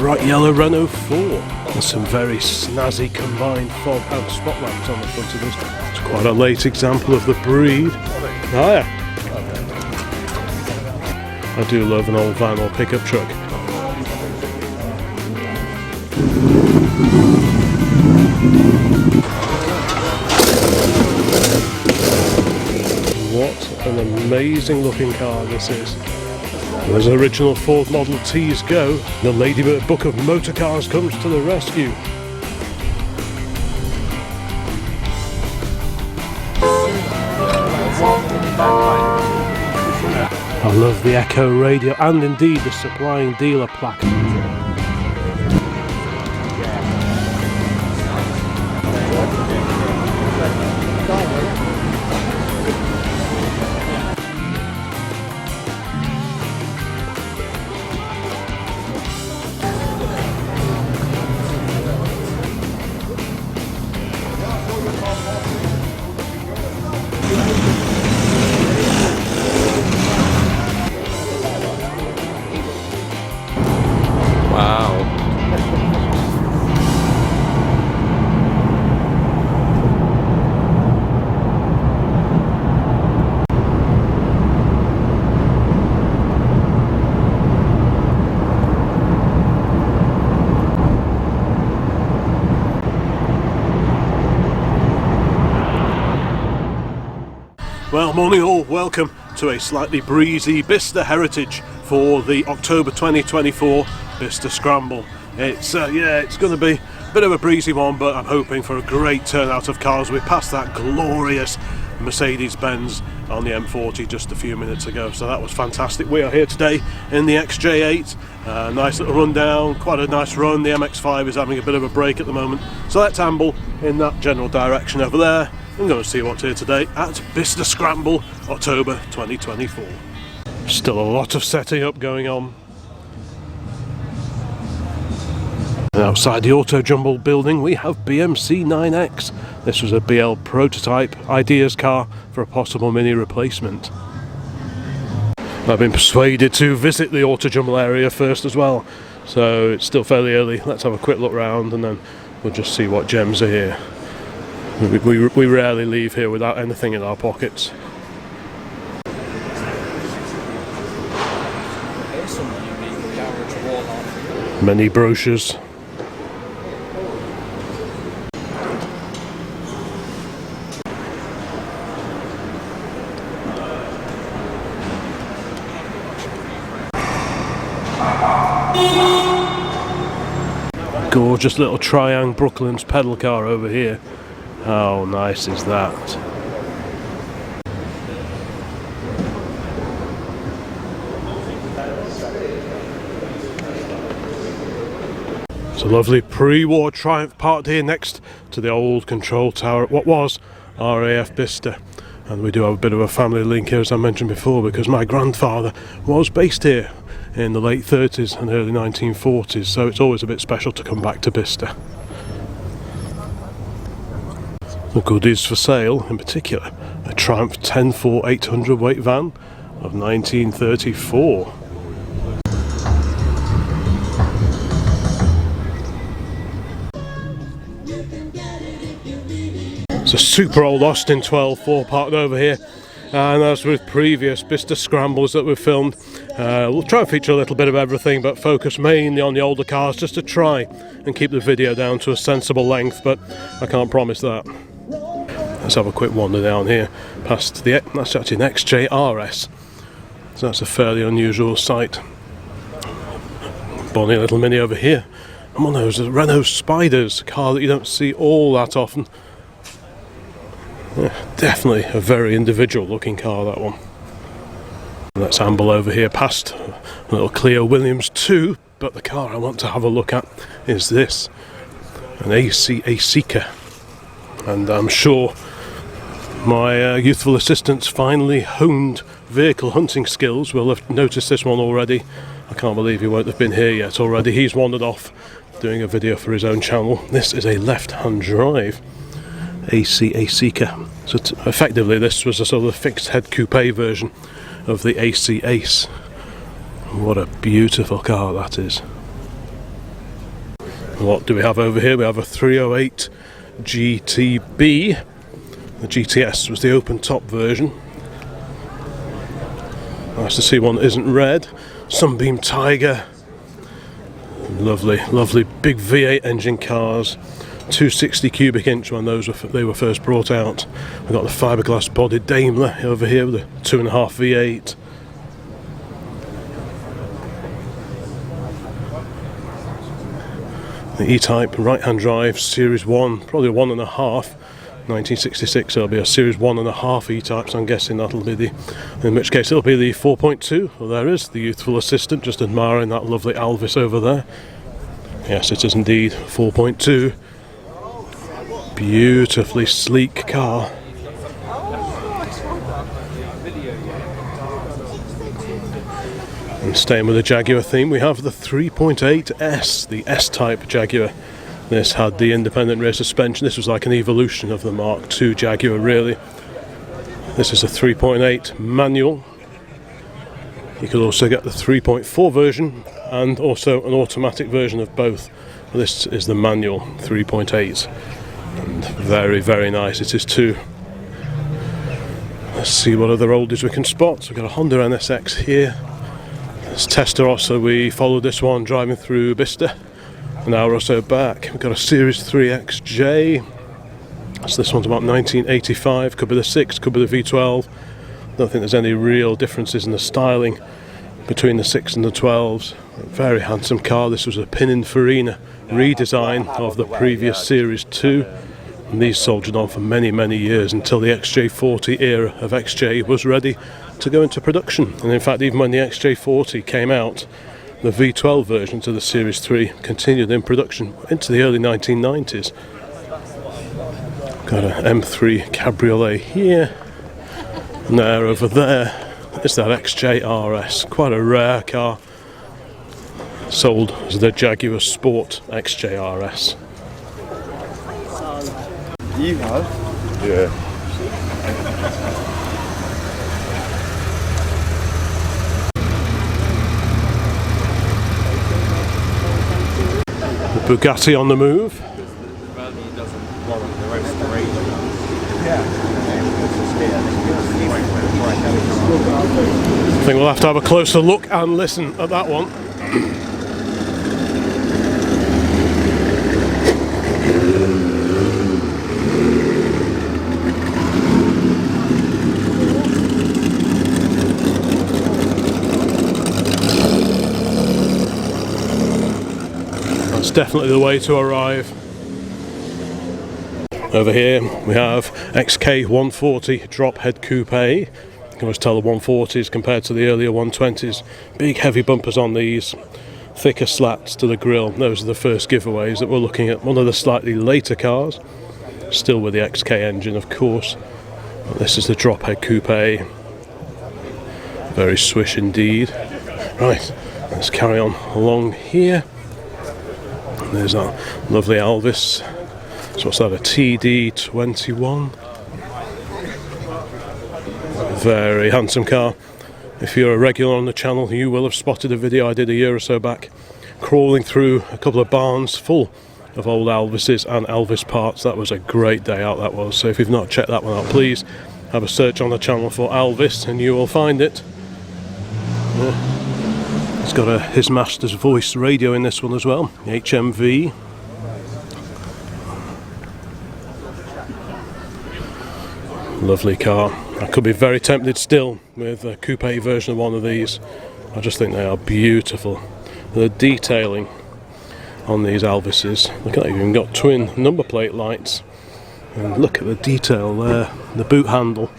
bright yellow Renault 4 and some very snazzy combined fog and spot lamps on the front of this. It's quite a late example of the breed. Oh yeah. I do love an old van or pickup truck. What an amazing looking car this is. As original Ford Model Ts go, the Ladybird Book of Motor Cars comes to the rescue. I love the Echo radio and indeed the supplying dealer plaque. Well, morning all, welcome to a slightly breezy Bicester Heritage for the October 2024 Bicester Scramble. It's it's going to be a bit of a breezy one, but I'm hoping for a great turnout of cars. We passed that glorious Mercedes-Benz on the M40 just a few minutes ago, so that was fantastic. We are here today in the XJ8, nice little rundown, quite a nice run. The MX-5 is having a bit of a break at the moment, so let's amble in that general direction over there. I'm going to see what's here today at BICESTER SCRAMBLE October 2024. Still a lot of setting up going on. And outside the autojumble building we have BMC 9X. This was a BL prototype ideas car for a possible mini replacement. I've been persuaded to visit the autojumble area first as well, so it's still fairly early. Let's have a quick look round and then we'll just see what gems are here. We rarely leave here without anything in our pockets. Many brochures. Gorgeous little Triangle Brooklands pedal car over here. How nice is that? It's a lovely pre-war Triumph parked here next to the old control tower at what was RAF Bicester. And we do have a bit of a family link here, as I mentioned before, because my grandfather was based here in the late 30s and early 1940s, so it's always a bit special to come back to Bicester. The goodies for sale, in particular, a Triumph 10.4 800 weight van of 1934. It's a super old Austin 12.4 parked over here, and as with previous Bicester Scrambles that we've filmed, we'll try and feature a little bit of everything, but focus mainly on the older cars just to try and keep the video down to a sensible length, but I can't promise that. Let's have a quick wander down here past that's actually an XJRS, so that's a fairly unusual sight. Bonny little Mini over here, and one of those Renault Spiders, a car that you don't see all that often. Yeah, definitely a very individual looking car, that one. Let's amble over here past a little Clio Williams 2, but the car I want to have a look at is this, an AC Seeker, and I'm sure my youthful assistant's finely honed vehicle hunting skills will have noticed this one already. I can't believe he won't have been here yet already. He's wandered off doing a video for his own channel. This is a left-hand drive AC Seeker. So effectively this was a sort of fixed head coupe version of the AC Ace. What a beautiful car that is. What do we have over here? We have a 308 GTB. The GTS was the open top version. Nice to see one that isn't red. Sunbeam Tiger. Lovely, lovely big V8 engine cars. 260 cubic inch when they were first brought out. We've got the fiberglass bodied Daimler over here with a 2.5 V8. The E-Type right-hand drive Series 1, probably a 1.5, 1966, so it'll be a Series 1.5 E-Type, so I'm guessing that'll be the, in which case it'll be the 4.2. Well, there is the youthful assistant, just admiring that lovely Alvis over there. Yes, it is indeed 4.2. Beautifully sleek car. And staying with the Jaguar theme, we have the 3.8S, the S-Type Jaguar. This had the independent rear suspension. This was like an evolution of the Mark II Jaguar, really. This is a 3.8 manual. You could also get the 3.4 version and also an automatic version of both. This is the manual 3.8, and very, very nice it is too. Let's see what other oldies we can spot. We've got a Honda NSX here. It's Testarossa. We followed this one driving through Bicester an hour or so back. We've got a Series 3 XJ. So this one's about 1985. Could be the 6, could be the V12. Don't think there's any real differences in the styling between the 6 and the 12s. A very handsome car. This was a Pininfarina redesign of the previous Series 2. And these soldiered on for many, many years until the XJ40 era of XJ was ready to go into production. And in fact, even when the XJ40 came out, the V12 version to the Series 3 continued in production into the early 1990s. Got an M3 Cabriolet here, and there over there is that XJ RS, quite a rare car, sold as the Jaguar Sport XJ RS. You have? Yeah. The Bugatti on the move. I think we'll have to have a closer look and listen at that one. That's definitely the way to arrive. Over here we have XK140 drop head coupe. You can always tell the 140s compared to the earlier 120s. Big heavy bumpers on these, thicker slats to the grille. Those are the first giveaways that we're looking at. One of the slightly later cars, still with the XK engine of course. But this is the drop head coupe. Very swish indeed. Right, let's carry on along here. There's that lovely Alvis. So what's that, a TD21? Very handsome car. If you're a regular on the channel, you will have spotted a video I did a year or so back, crawling through a couple of barns full of old Alvises and Elvis parts. That was a great day out, that was. So if you've not checked that one out, please have a search on the channel for Alvis and you will find it. It's got a His Master's Voice radio in this one as well, HMV. Lovely car. I could be very tempted still with a coupe version of one of these. I just think they are beautiful. The detailing on these Alvises. Look at that, you've even got twin number plate lights. And look at the detail there, the boot handle.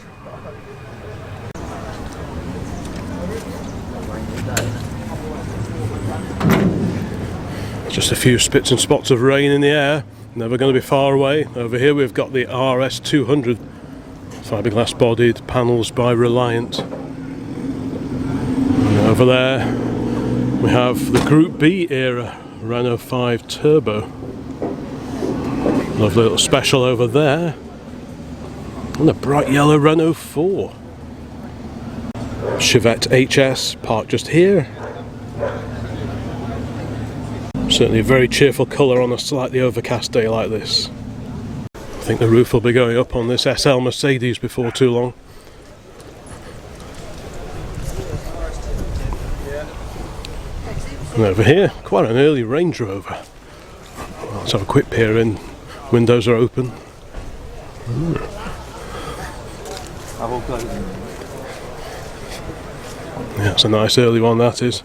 Just a few spits and spots of rain in the air, never going to be far away. Over here we've got the RS200, fiberglass bodied, panels by Reliant. And over there we have the Group B era Renault 5 Turbo. Lovely little special over there. And a bright yellow Renault 4. Chevette HS parked just here. Certainly a very cheerful colour on a slightly overcast day like this. I think the roof will be going up on this SL Mercedes before too long. And over here, quite an early Range Rover. Let's have a quick peer in. Windows are open. Yeah, it's a nice early one, that is.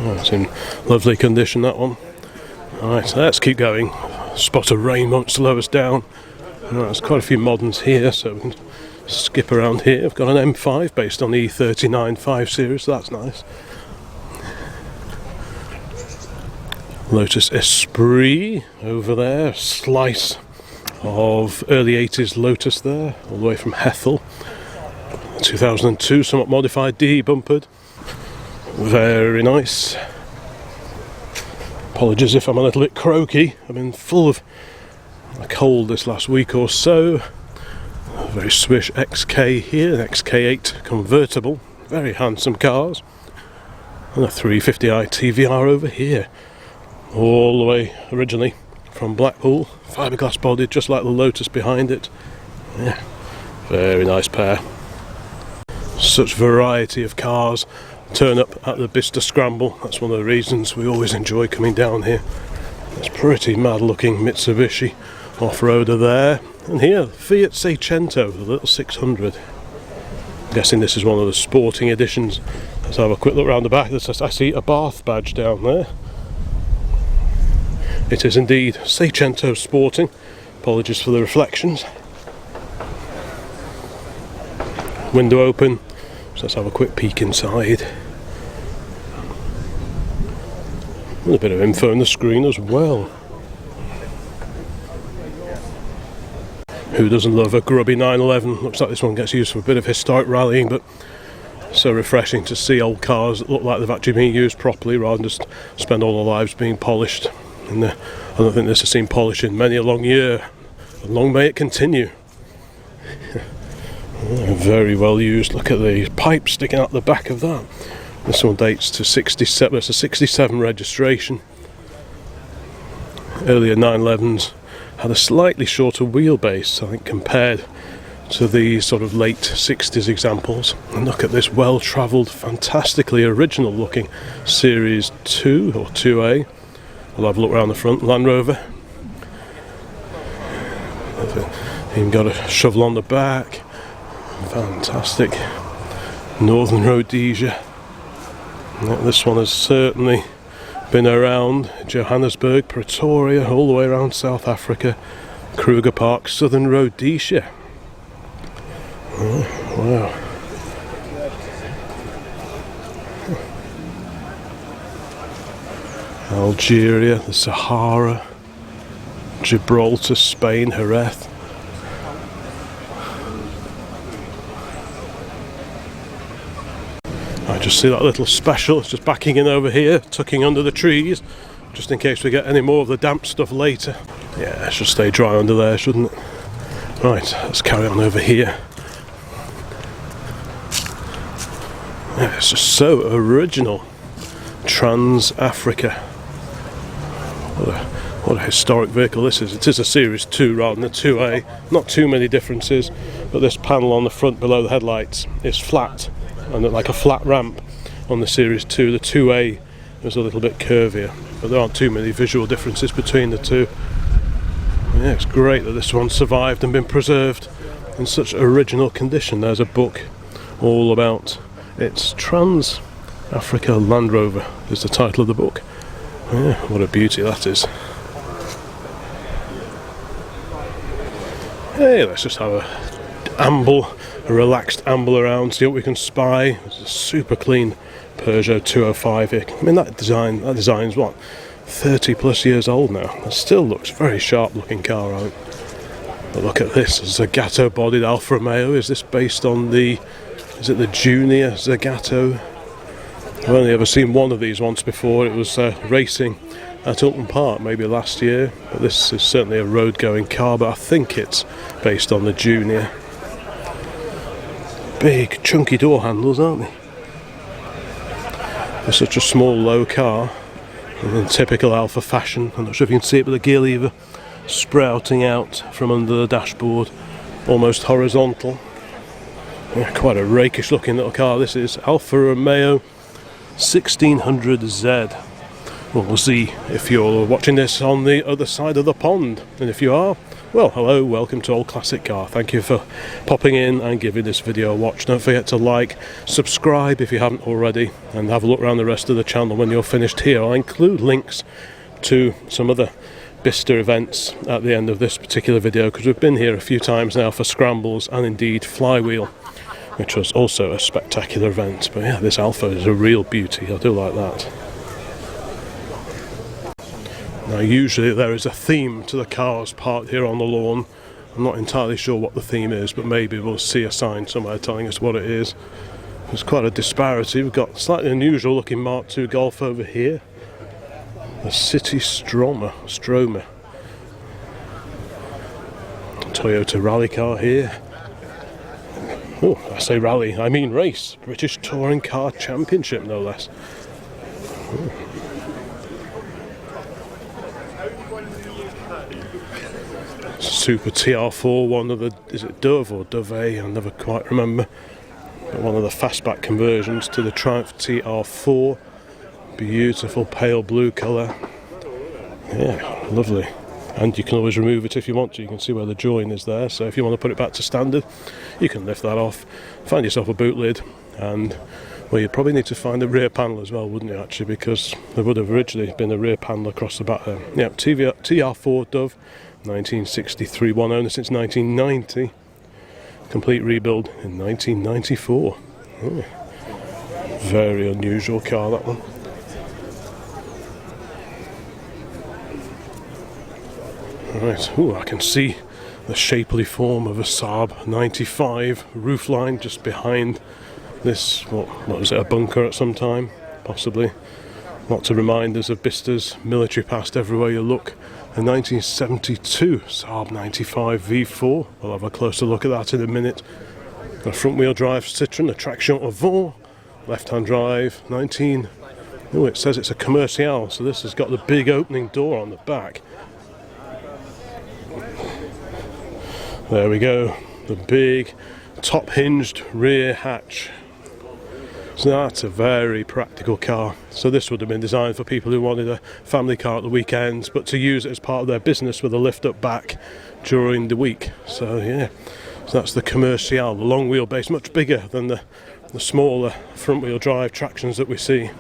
Oh, it's in lovely condition, that one. Alright, so let's keep going. Spot of rain won't slow us down. There's quite a few moderns here, so we can skip around here. I've got an M5 based on the E39 5 Series, so that's nice. Lotus Esprit over there, slice of early 80s Lotus there, all the way from Hethel. 2002, somewhat modified, de-bumpered. Very nice. Apologies if I'm a little bit croaky. I've been full of a cold this last week or so. A very swish XK here, an XK8 convertible. Very handsome cars. And a 350i TVR over here. All the way originally from Blackpool. Fiberglass body, just like the Lotus behind it. Yeah, very nice pair. Such variety of cars turn up at the Bicester Scramble. That's one of the reasons we always enjoy coming down here. It's pretty mad looking Mitsubishi off-roader there. And here, Fiat Seicento, the little 600. I'm guessing this is one of the sporting editions. Let's have a quick look around the back. I see a Bath badge down there. It is indeed Seicento Sporting. Apologies for the reflections. Window open. So let's have a quick peek inside. And a bit of info on the screen as well. Who doesn't love a grubby 911? Looks like this one gets used for a bit of historic rallying, but so refreshing to see old cars that look like they've actually been used properly rather than just spend all their lives being polished. And I don't think this has seen polish in many a long year. And long may it continue. Very well used. Look at the pipe sticking out the back of that. This one dates to 67. It's a 67 registration. Earlier 911s had a slightly shorter wheelbase, I think, compared to the sort of late 60s examples. And look at this well-travelled, fantastically original looking Series 2 or 2A. We'll have a look around the front. Land Rover. Even got a shovel on the back. Fantastic. Northern Rhodesia. This one has certainly been around. Johannesburg, Pretoria, all the way around South Africa. Kruger Park, Southern Rhodesia. Oh, wow. Algeria, the Sahara, Gibraltar, Spain, Jerez. I just see that little special, it's just backing in over here, tucking under the trees, just in case we get any more of the damp stuff later. Yeah, it should stay dry under there, shouldn't it? Right, let's carry on over here. Yeah, it's just so original. Trans-Africa. What a historic vehicle this is. It is a Series 2 rather than a 2A. Not too many differences, but this panel on the front below the headlights is flat, and like a flat ramp on the Series 2. The 2A is a little bit curvier, but there aren't too many visual differences between the two. Yeah, it's great that this one survived and been preserved in such original condition. There's a book all about its Trans-Africa Land Rover is the title of the book. Yeah, what a beauty that is. Hey, let's just have a relaxed amble around, see what we can spy. It's a super clean Peugeot 205 here. I mean, that design's what, 30 plus years old now. It still looks very sharp looking car, right? But look at this, Zagato bodied Alfa Romeo. Is this based on is it the Junior Zagato? I've only ever seen one of these once before. It was racing at Upton Park maybe last year, but this is certainly a road going car, but I think it's based on the Junior. Big chunky door handles, aren't they? For such a small low car, and in typical Alfa fashion. I'm not sure if you can see it, but the gear lever sprouting out from under the dashboard, almost horizontal. Yeah, quite a rakish looking little car this is. Alfa Romeo 1600Z. Well, we'll see if you're watching this on the other side of the pond, and if you are, well, hello, welcome to Old Classic Car. Thank you for popping in and giving this video a watch. Don't forget to like, subscribe if you haven't already, and have a look around the rest of the channel when you're finished here. I'll include links to some other Bicester events at the end of this particular video, because we've been here a few times now for scrambles and indeed Flywheel, which was also a spectacular event. But yeah, this Alfa is a real beauty. I do like that. Now usually there is a theme to the cars parked here on the lawn. I'm not entirely sure what the theme is, but maybe we'll see a sign somewhere telling us what it is. There's quite a disparity. We've got slightly unusual looking Mark II Golf over here. The City Stromer. Toyota rally car here. Oh, I say rally, I mean race. British Touring Car Championship, no less. Super TR4, one of the, is it Dove or Dove? I never quite remember. But one of the fastback conversions to the Triumph TR4. Beautiful pale blue colour. Yeah, lovely. And you can always remove it if you want to. You can see where the join is there. So if you want to put it back to standard, you can lift that off, find yourself a boot lid, and well, you'd probably need to find the rear panel as well, wouldn't you, actually, because there would have originally been a rear panel across the back there. Yeah, TR4 Dove, 1963, one owner since 1990. Complete rebuild in 1994. Oh, very unusual car, that one. Right, ooh, I can see the shapely form of a Saab 95 roofline just behind this, what was it, a bunker at some time, possibly. Lots of reminders of Bicester's military past everywhere you look. A 1972 Saab 95 V4, we'll have a closer look at that in a minute. A front wheel drive Citroën, a traction avant, left hand drive, oh, it says it's a Commercial, so this has got the big opening door on the back. There we go, the big top hinged rear hatch. So that's a very practical car. So this would have been designed for people who wanted a family car at the weekends, but to use it as part of their business with a lift up back during the week. So yeah, so that's the Commercial, the long wheelbase, much bigger than the smaller front wheel drive tractions that we see.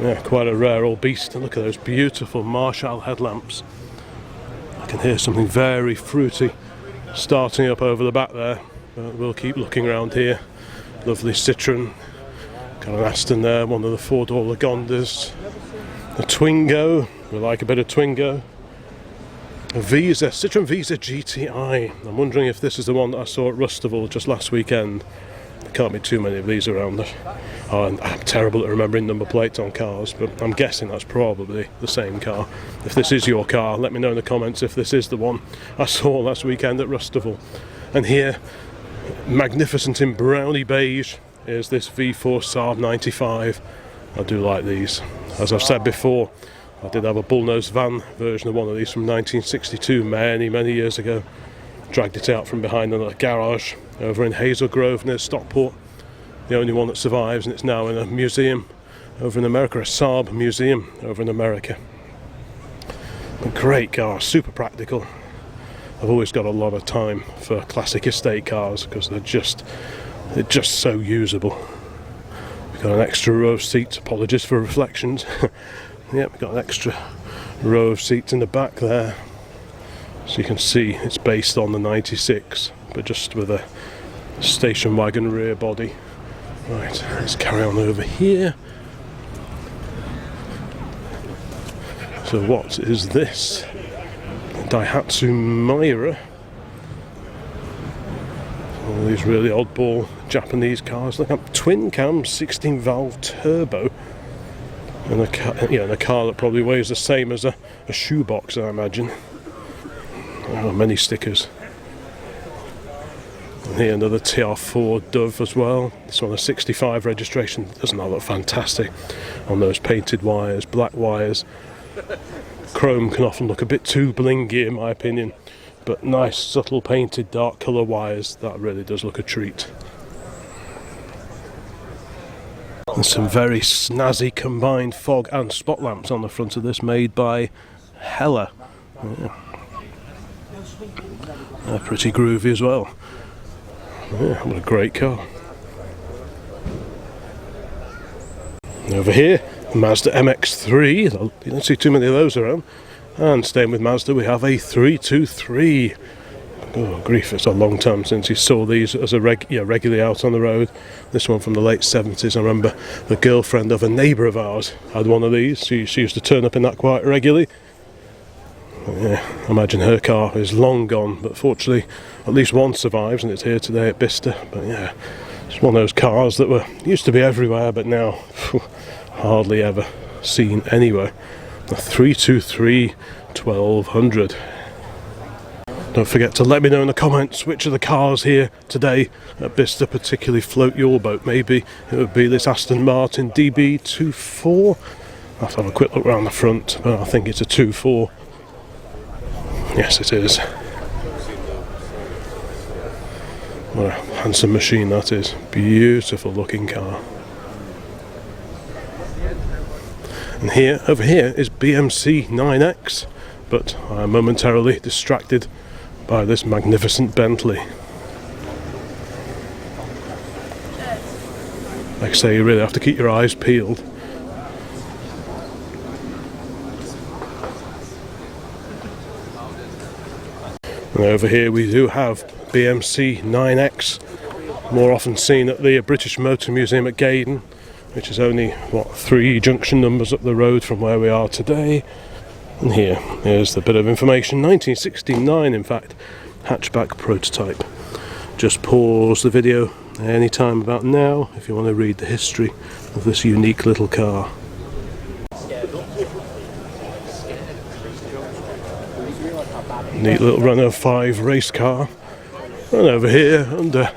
Yeah, quite a rare old beast. And look at those beautiful Marshall headlamps. I can hear something very fruity starting up over the back there, but we'll keep looking around here. Lovely Citroën, got an Aston there, one of the four-door Lagondas, a Twingo, we like a bit of Twingo, a Visa, Citroën Visa GTI. I'm wondering if this is the one that I saw at Rustival just last weekend. There can't be too many of these around. I'm terrible at remembering number plates on cars, but I'm guessing that's probably the same car. If this is your car, let me know in the comments if this is the one I saw last weekend at Rustival. And here, magnificent in brownie beige, is this V4 Saab 95. I do like these. As I've said before, I did have a bullnose van version of one of these from 1962 many years ago. Dragged it out from behind in a garage over in Hazel Grove near Stockport. The only one that survives, and it's now in a museum over in America, a Saab museum over in America. A great car, super practical. I've always got a lot of time for classic estate cars because they're just so usable. We've got an extra row of seats, apologies for reflections. Yep, we've got an extra row of seats in the back there. So you can see it's based on the 96, but just with a station wagon rear body. Right, let's carry on over here. So what is this? Daihatsu Miura. All these really oddball Japanese cars. Look at twin cam 16 valve turbo. And a car that probably weighs the same as a shoebox, I imagine. Oh, many stickers. And here another TR4 Dove as well. This one a 65 registration. Doesn't that look fantastic on those painted wires, black wires. Chrome can often look a bit too blingy in my opinion, but nice subtle painted dark colour wires, that really does look a treat. And some very snazzy combined fog and spot lamps on the front of this, made by Hella. Yeah. They're pretty groovy as well. Yeah, what a great car. And over here, Mazda MX-3. You don't see too many of those around. And staying with Mazda, we have a 323. Oh grief, it's a long time since you saw these as a regularly out on the road. This one from the late 70s. I remember the girlfriend of a neighbour of ours had one of these. She used to turn up in that quite regularly. Yeah, I imagine her car is long gone, but fortunately at least one survives and it's here today at Bicester. But yeah, it's one of those cars that used to be everywhere, but now hardly ever seen anywhere. The 323 1200. Don't forget to let me know in the comments which of the cars here today at Bicester particularly float your boat. Maybe it would be this Aston Martin DB24. I'll have to have a quick look around the front, but I think it's a 2.4. Yes, it is. What a handsome machine that is. Beautiful looking car. And over here is BMC 9X, but I am momentarily distracted by this magnificent Bentley. Like I say, you really have to keep your eyes peeled. And over here we do have BMC 9X, more often seen at the British Motor Museum at Gaydon, which is only, 3 junction numbers up the road from where we are today. And here's the bit of information. 1969, in fact, hatchback prototype. Just pause the video any time about now if you want to read the history of this unique little car. Neat little Renault 5 race car. And over here, under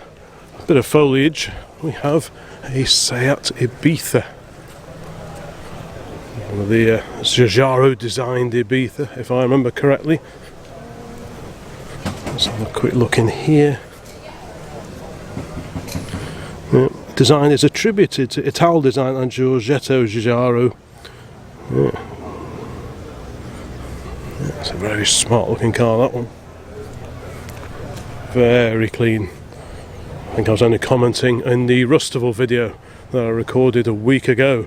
a bit of foliage, we have a Seat Ibiza. One of the Giugiaro designed Ibiza, if I remember correctly. Let's have a quick look in here. Design is attributed to Ital design and Giorgetto Giugiaro. It's a very smart looking car, that one. Very clean. I think I was only commenting in the Rustival video that I recorded a week ago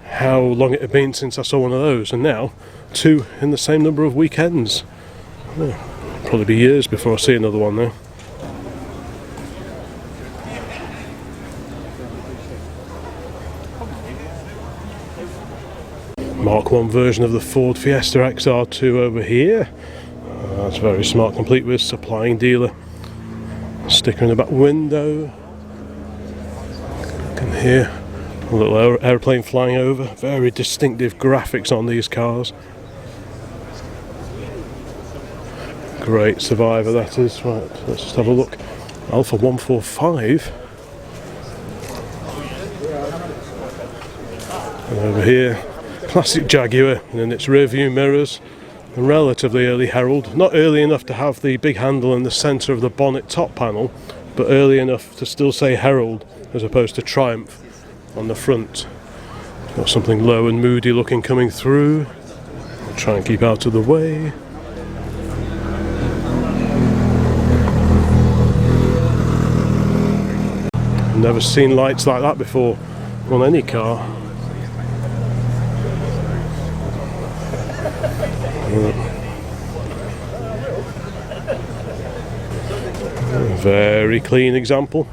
how long it had been since I saw one of those, and now 2 in the same number of weekends. Probably be years before I see another one now. Mark 1 version of the Ford Fiesta XR2 over here. That's very smart, complete with supplying dealer. Sticker in the back window. You can hear a little aeroplane flying over. Very distinctive graphics on these cars. Great Survivor that is. Right, let's just have a look. Alpha 145. And over here, classic Jaguar in its rear view mirrors. A relatively early Herald, not early enough to have the big handle in the centre of the bonnet top panel, but early enough to still say Herald as opposed to Triumph on the front. Got something low and moody looking coming through. I'll try and keep out of the way. Never seen lights like that before on any car. Very clean example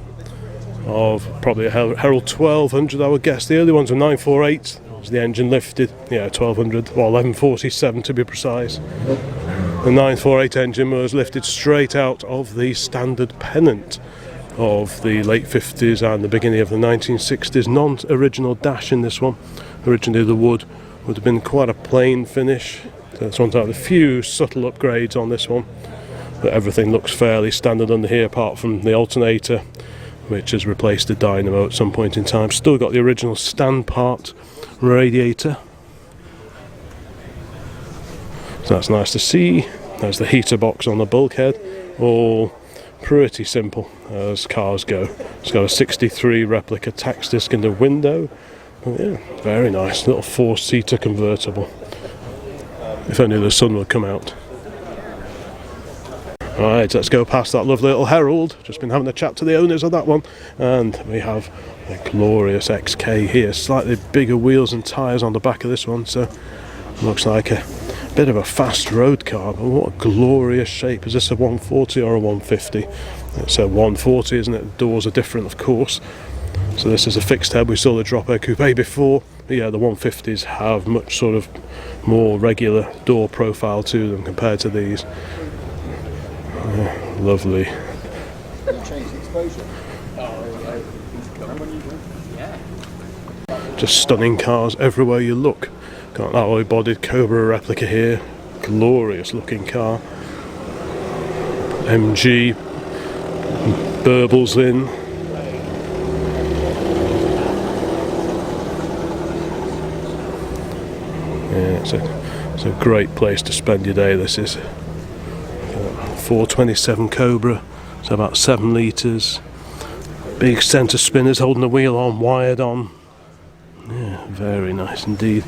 of probably a Herald 1200, I would guess. The early ones were 948, was the engine lifted. Yeah, 1200, well 1147 to be precise. The 948 engine was lifted straight out of the standard pennant. of the late 50s and the beginning of the 1960s. Non-original dash in this one. Originally the wood would have been quite a plain finish. So this one's had a few subtle upgrades on this one, but everything looks fairly standard under here apart from the alternator, which has replaced the dynamo at some point in time. Still got the original stand part radiator, so that's nice to see. There's the heater box on the bulkhead. All pretty simple as cars go. It's got a 63 replica tax disc in the window. Oh, yeah, very nice. Little 4-seater convertible. If only the sun would come out. Right, let's go past that lovely little Herald. Just been having a chat to the owners of that one. And we have a glorious XK here. Slightly bigger wheels and tyres on the back of this one, so looks like a bit of a fast road car, but what a glorious shape. Is this a 140 or a 150? It's a 140, isn't it? The doors are different, of course. So this is a fixed head. We saw the drop air coupe before, but yeah, the 150s have much sort of more regular door profile to them compared to these. Yeah, lovely. Just stunning cars everywhere you look. Got an alloy bodied Cobra replica here. Glorious looking car. MG burbles in. Yeah, it's a great place to spend your day, this is. 427 Cobra, so about 7 litres. Big centre spinners holding the wheel on, wired on. Yeah, very nice indeed.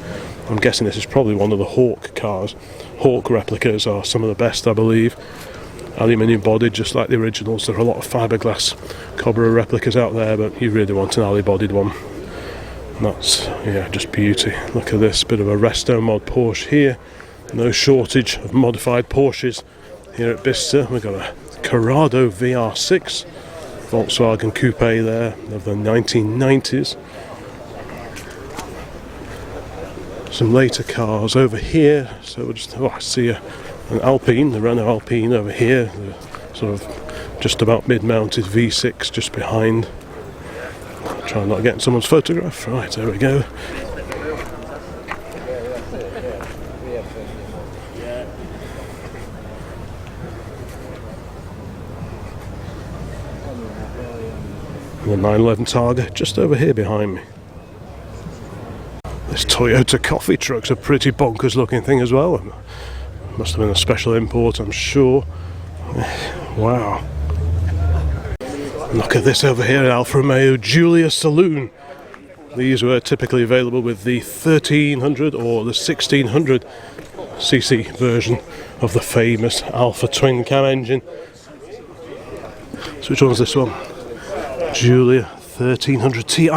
I'm guessing this is probably one of the Hawk cars. Hawk replicas are some of the best, I believe. Aluminium bodied, just like the originals. There are a lot of fiberglass Cobra replicas out there, but you really want an alloy bodied one. And that's, yeah, just beauty. Look at this, bit of a resto mod Porsche here. No shortage of modified Porsches here at Bicester. We've got a Corrado VR6 Volkswagen coupe there of the 1990s. Some later cars over here. So we'll just, I see an Alpine, the Renault Alpine over here, the sort of just about mid-mounted V6 just behind. Try not to get in someone's photograph. Right, there we go. The 911 Targa just over here behind me. This Toyota coffee truck's a pretty bonkers looking thing as well. Must have been a special import, I'm sure. Wow. Look at this over here, Alfa Romeo Giulia Saloon. These were typically available with the 1300 or the 1600 cc version of the famous Alfa twin cam engine. So which one's this one? Giulia 1300 Ti.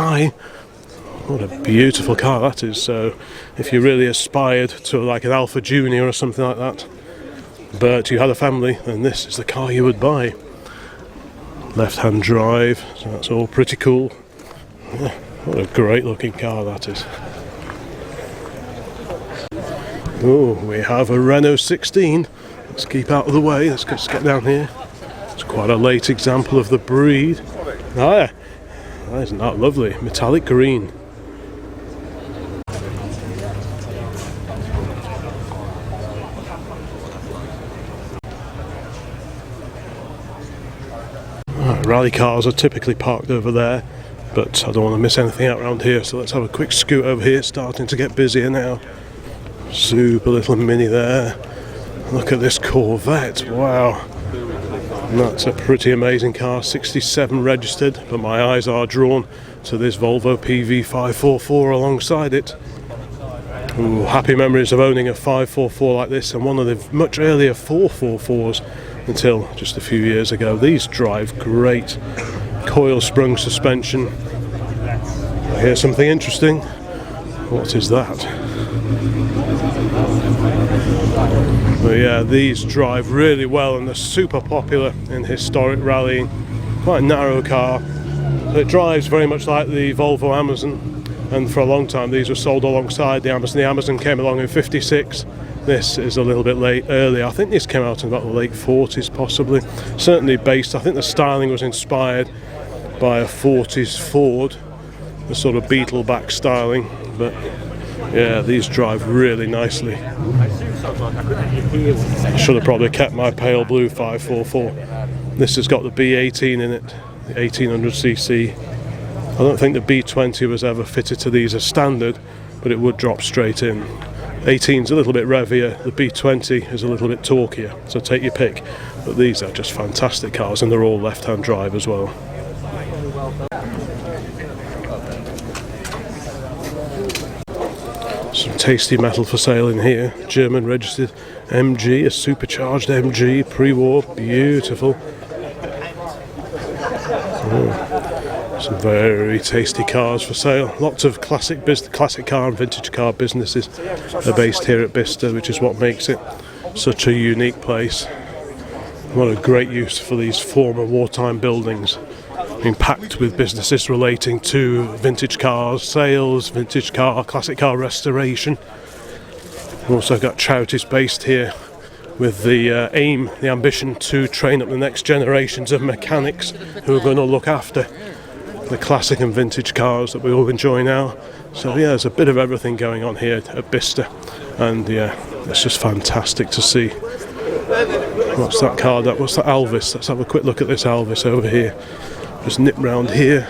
What a beautiful car that is. So if you really aspired to like an Alfa Junior or something like that, but you had a family, then this is the car you would buy. Left-hand drive, so that's all pretty cool. Yeah, what a great looking car that is. Oh, we have a Renault 16. Let's keep out of the way. Let's just get down here. It's quite a late example of the breed. Oh yeah, isn't that lovely? Metallic green. Rally cars are typically parked over there, but I don't want to miss anything out around here, so let's have a quick scoot over here. It's starting to get busier now. Super little Mini there. Look at this Corvette, wow. And that's a pretty amazing car, 67 registered, but my eyes are drawn to this Volvo PV544 alongside it. Ooh, happy memories of owning a 544 like this, and one of the much earlier 444s until just a few years ago. These drive great. Coil sprung suspension. Here's something interesting. What is that? But yeah, these drive really well and they're super popular in historic rallying. Quite a narrow car. It drives very much like the Volvo Amazon, and for a long time these were sold alongside the Amazon. The Amazon came along in '56 This is a little bit early. I think this came out in about the late 40s possibly. Certainly based, I think the styling was inspired by a 40s Ford, the sort of Beetle back styling, but yeah, these drive really nicely. Should have probably kept my pale blue 544. This has got the B18 in it, the 1800cc. I don't think the B20 was ever fitted to these as standard, but it would drop straight in. 18's a little bit revier, the B20 is a little bit torquier, so take your pick. But these are just fantastic cars, and they're all left-hand drive as well. Some tasty metal for sale in here. German registered MG, a supercharged MG, pre-war, beautiful. Some very tasty cars for sale. Lots of classic car and vintage car businesses are based here at Bicester, which is what makes it such a unique place. What a great use for these former wartime buildings. Being packed with businesses relating to vintage cars, sales, vintage car, classic car restoration. We've also got charities based here with the the ambition to train up the next generations of mechanics who are going to look after the classic and vintage cars that we all enjoy now. So yeah, there's a bit of everything going on here at Bicester, and yeah, it's just fantastic to see. What's that car? What's that Elvis? Let's have a quick look at this Elvis over here. Just nip round here.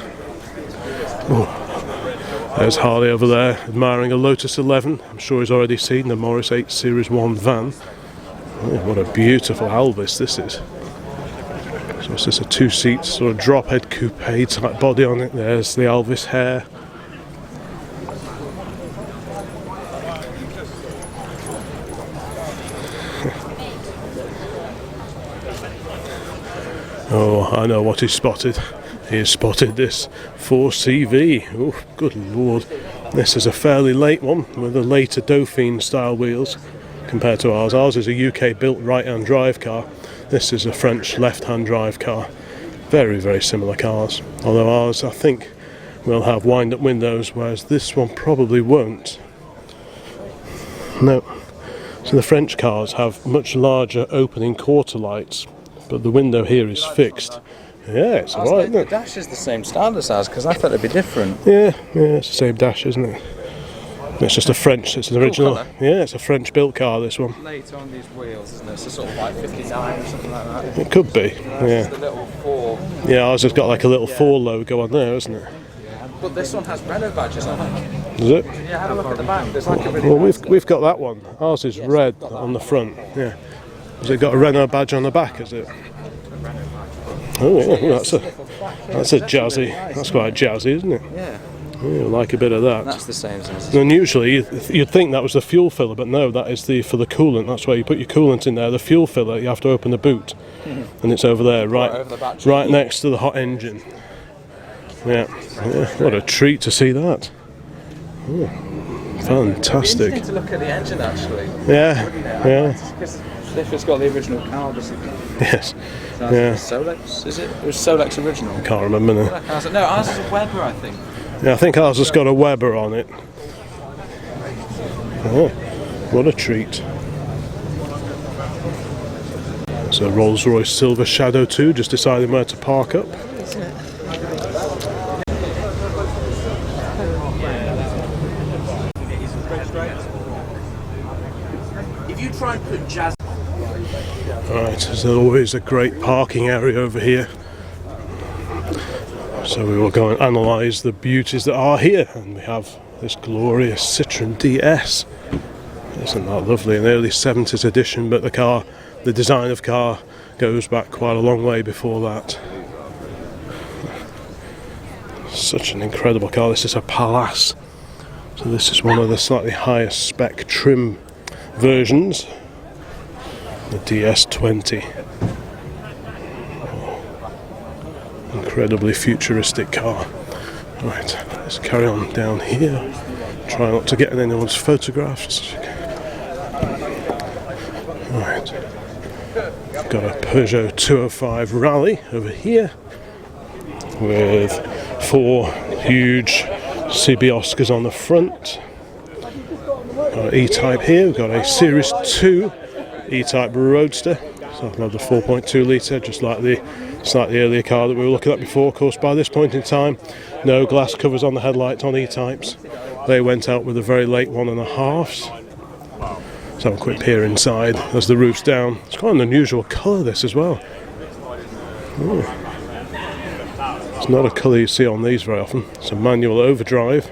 Oh, there's Harley over there admiring a Lotus 11. I'm sure he's already seen the Morris 8 Series 1 van. Oh, what a beautiful Elvis this is. So it's just a two-seat sort of drop-head coupe type body on it. There's the Elvis hair. Oh, I know what he spotted. He has spotted this 4CV. Oh, good lord. This is a fairly late one with the later Dauphine style wheels compared to ours. Ours is a UK built right-hand drive car. This is a French left-hand drive car. Very, very similar cars. Although ours, I think, will have wind-up windows, whereas this one probably won't. No. So the French cars have much larger opening quarter lights, but the window here is fixed. Yeah, it's alright, isn't it? The dash is the same style as ours, because I thought it'd be different. Yeah, it's the same dash, isn't it? It's just a French, it's an original. Yeah, it's a French built car, this one. Later on these wheels, isn't it? It's a sort of like 59 or something like that. It could be, yeah. The little 4. Yeah, ours has got like a little 4 logo on there, isn't it? But this one has Renault badges on it. Does it? Yeah, have a look at the back. There's like a really Well, nice we've got that one. Ours is red on the front. Yeah. Has it got a Renault badge on the back? Is it? Oh, yeah, that's a jazzy. That's quite jazzy, isn't it? Yeah. Yeah, I like a bit of that. That's the same as And usually you'd think that was the fuel filler, but no, that is for the coolant. That's where you put your coolant in there. The fuel filler, you have to open the boot, and it's over there, right next to the hot engine. Yeah, what a treat to see that. Oh, fantastic. You need to look at the engine actually. Yeah. If it's got the original car, obviously. Yes. So Yeah. Solex, is it? It was Solex original. I can't remember now. No, ours is a Weber, I think. Yeah, I think ours has got a Weber on it. Oh, what a treat. So Rolls-Royce Silver Shadow 2, just deciding where to park up. If you try and put jazz. Right, there's always a great parking area over here. So we will go and analyse the beauties that are here, and we have this glorious Citroën DS. Isn't that lovely? An early 70s edition, but the design of car goes back quite a long way before that. Such an incredible car. This is a Palace. So this is one of the slightly higher spec trim versions. The DS20. Incredibly futuristic car. Right, let's carry on down here. Try not to get in anyone's photographs. Right. Got a Peugeot 205 Rally over here with 4 huge CB Oscars on the front. Got an E-Type here, we've got a Series 2 E-Type Roadster. So another 4.2 litre, just like the slightly earlier car that we were looking at before. Of course, by this point in time, no glass covers on the headlights on E-Types. They went out with a very late 1.5s. Let's have a quick peer inside as the roof's down. It's quite an unusual colour, this as well. Oh. It's not a colour you see on these very often. It's a manual overdrive.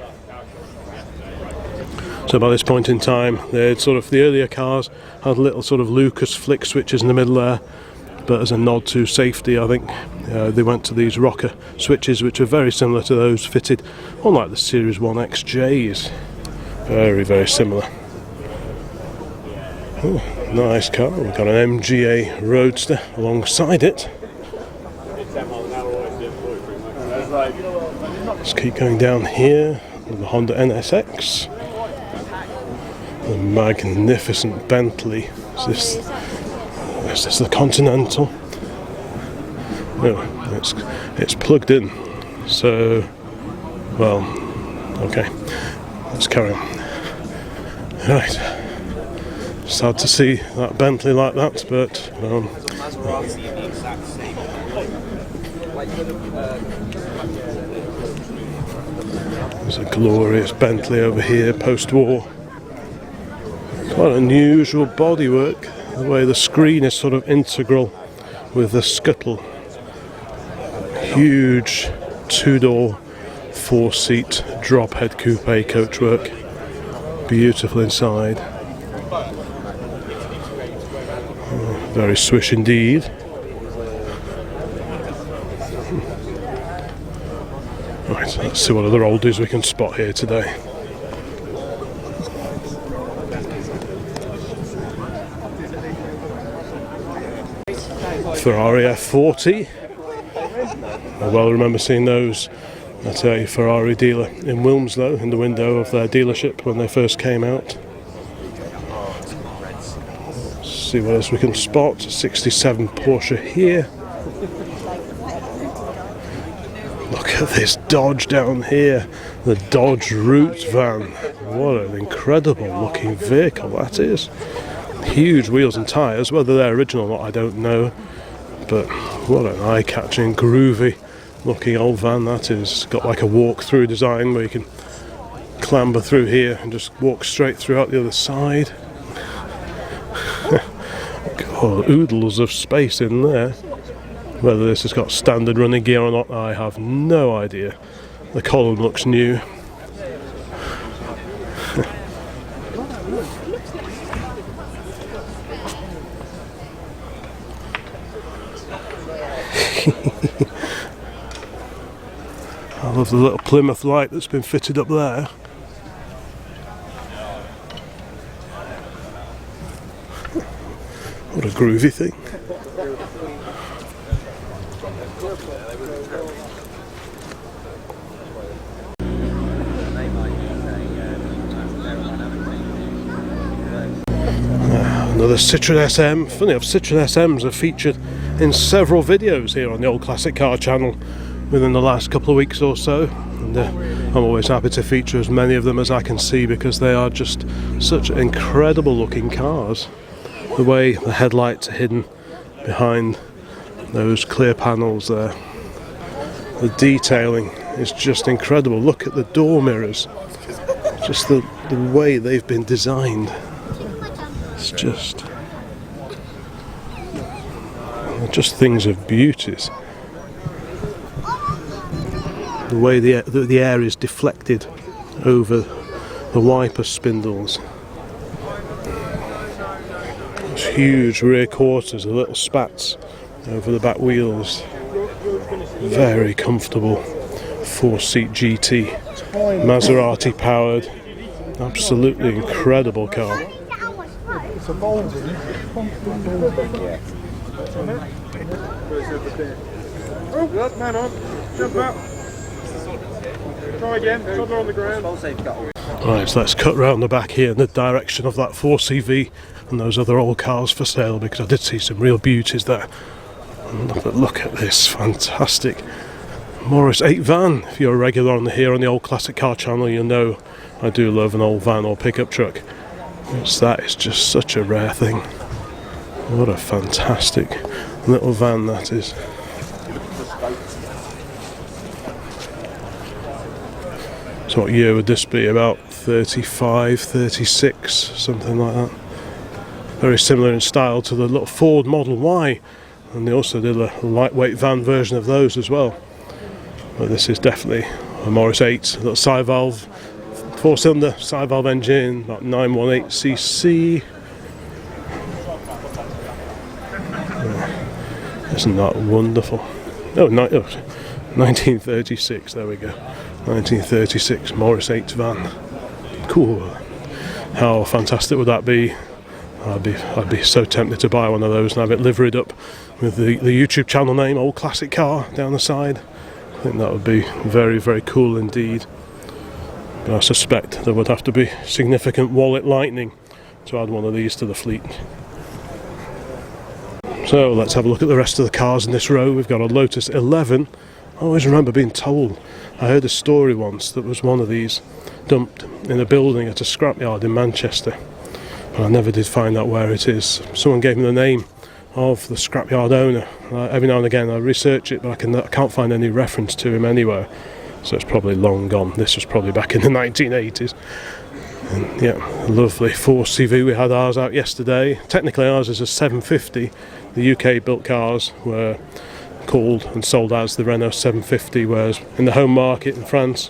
So by this point in time, the earlier cars had little sort of Lucas flick switches in the middle there, but as a nod to safety, I think they went to these rocker switches, which are very similar to those fitted on like the Series 1 XJs. Very, very similar. Oh, nice car. We've got an MGA Roadster alongside it. Let's keep going down here with the Honda NSX. The magnificent Bentley. Is this the Continental? No, it's plugged in. So, well, okay. Let's carry on. Right. Sad to see that Bentley like that, but there's a glorious Bentley over here, post-war. Quite unusual bodywork, the way the screen is sort of integral with the scuttle. Huge two-door, four-seat drop-head coupe coachwork. Beautiful inside. Oh, very swish indeed. Right, let's see what other oldies we can spot here today. Ferrari F40. I well remember seeing those at a Ferrari dealer in Wilmslow in the window of their dealership when they first came out. Let's see what else we can spot. 67 Porsche here. Look at this Dodge down here. The Dodge Route van. What an incredible looking vehicle that is. Huge wheels and tyres. Whether they're original or not, I don't know. But what an eye-catching, groovy looking old van that is. Got like a walk-through design where you can clamber through here and just walk straight through out the other side. God, oodles of space in there. Whether this has got standard running gear or not, I have no idea. The column looks new. I love the little Plymouth light that's been fitted up there. What a groovy thing. Another Citroen SM. Funny enough, Citroen SMs are featured in several videos here on the Old Classic Car channel within the last couple of weeks or so, and I'm always happy to feature as many of them as I can see because they are just such incredible looking cars. The way the headlights are hidden behind those clear panels there, the detailing is just incredible. Look at the door mirrors, just the way they've been designed. It's just things of beauties. The way the air is deflected over the wiper spindles. Those huge rear quarters, the little spats over the back wheels. Very comfortable 4-seat GT, Maserati powered. Absolutely incredible car. Oh, man on, jump up. Try again, toddler on the ground. Right, so let's cut round the back here in the direction of that 4CV and those other old cars for sale, because I did see some real beauties there. But look at this fantastic Morris 8 van. If you're a regular on here on the Old Classic Car channel, you'll know I do love an old van or pickup truck. That is just such a rare thing. What a fantastic little van that is. So what year would this be? About 35, 36, something like that. Very similar in style to the little Ford Model Y, and they also did a lightweight van version of those as well. But this is definitely a Morris 8, little side valve, 4-cylinder side valve engine, about 918cc. Isn't that wonderful? Oh, 1936, there we go. 1936 Morris 8 van. Cool. How fantastic would that be? I'd be so tempted to buy one of those and have it liveried up with the YouTube channel name, Old Classic Car, down the side. I think that would be very, very cool indeed. But I suspect there would have to be significant wallet lightning to add one of these to the fleet. So let's have a look at the rest of the cars in this row. We've got a Lotus 11. I always remember being told, I heard a story once that was one of these dumped in a building at a scrapyard in Manchester. But I never did find out where it is. Someone gave me the name of the scrapyard owner. Every now and again I research it, but I can't find any reference to him anywhere. So it's probably long gone. This was probably back in the 1980s. And yeah, lovely 4CV. We had ours out yesterday. Technically ours is a 750. The UK built cars were called and sold as the Renault 750, whereas in the home market in France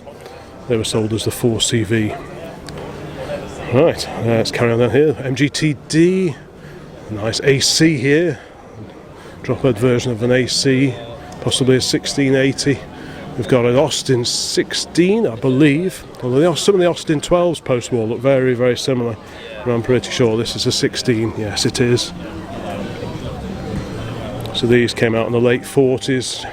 they were sold as the 4CV. Right, let's carry on down here. MGTD, nice AC here, drop-head version of an AC, possibly a 1680. We've got an Austin 16, I believe, although some of the Austin 12s post-war look very, very similar, but I'm pretty sure this is a 16, yes it is. So these came out in the late 40s,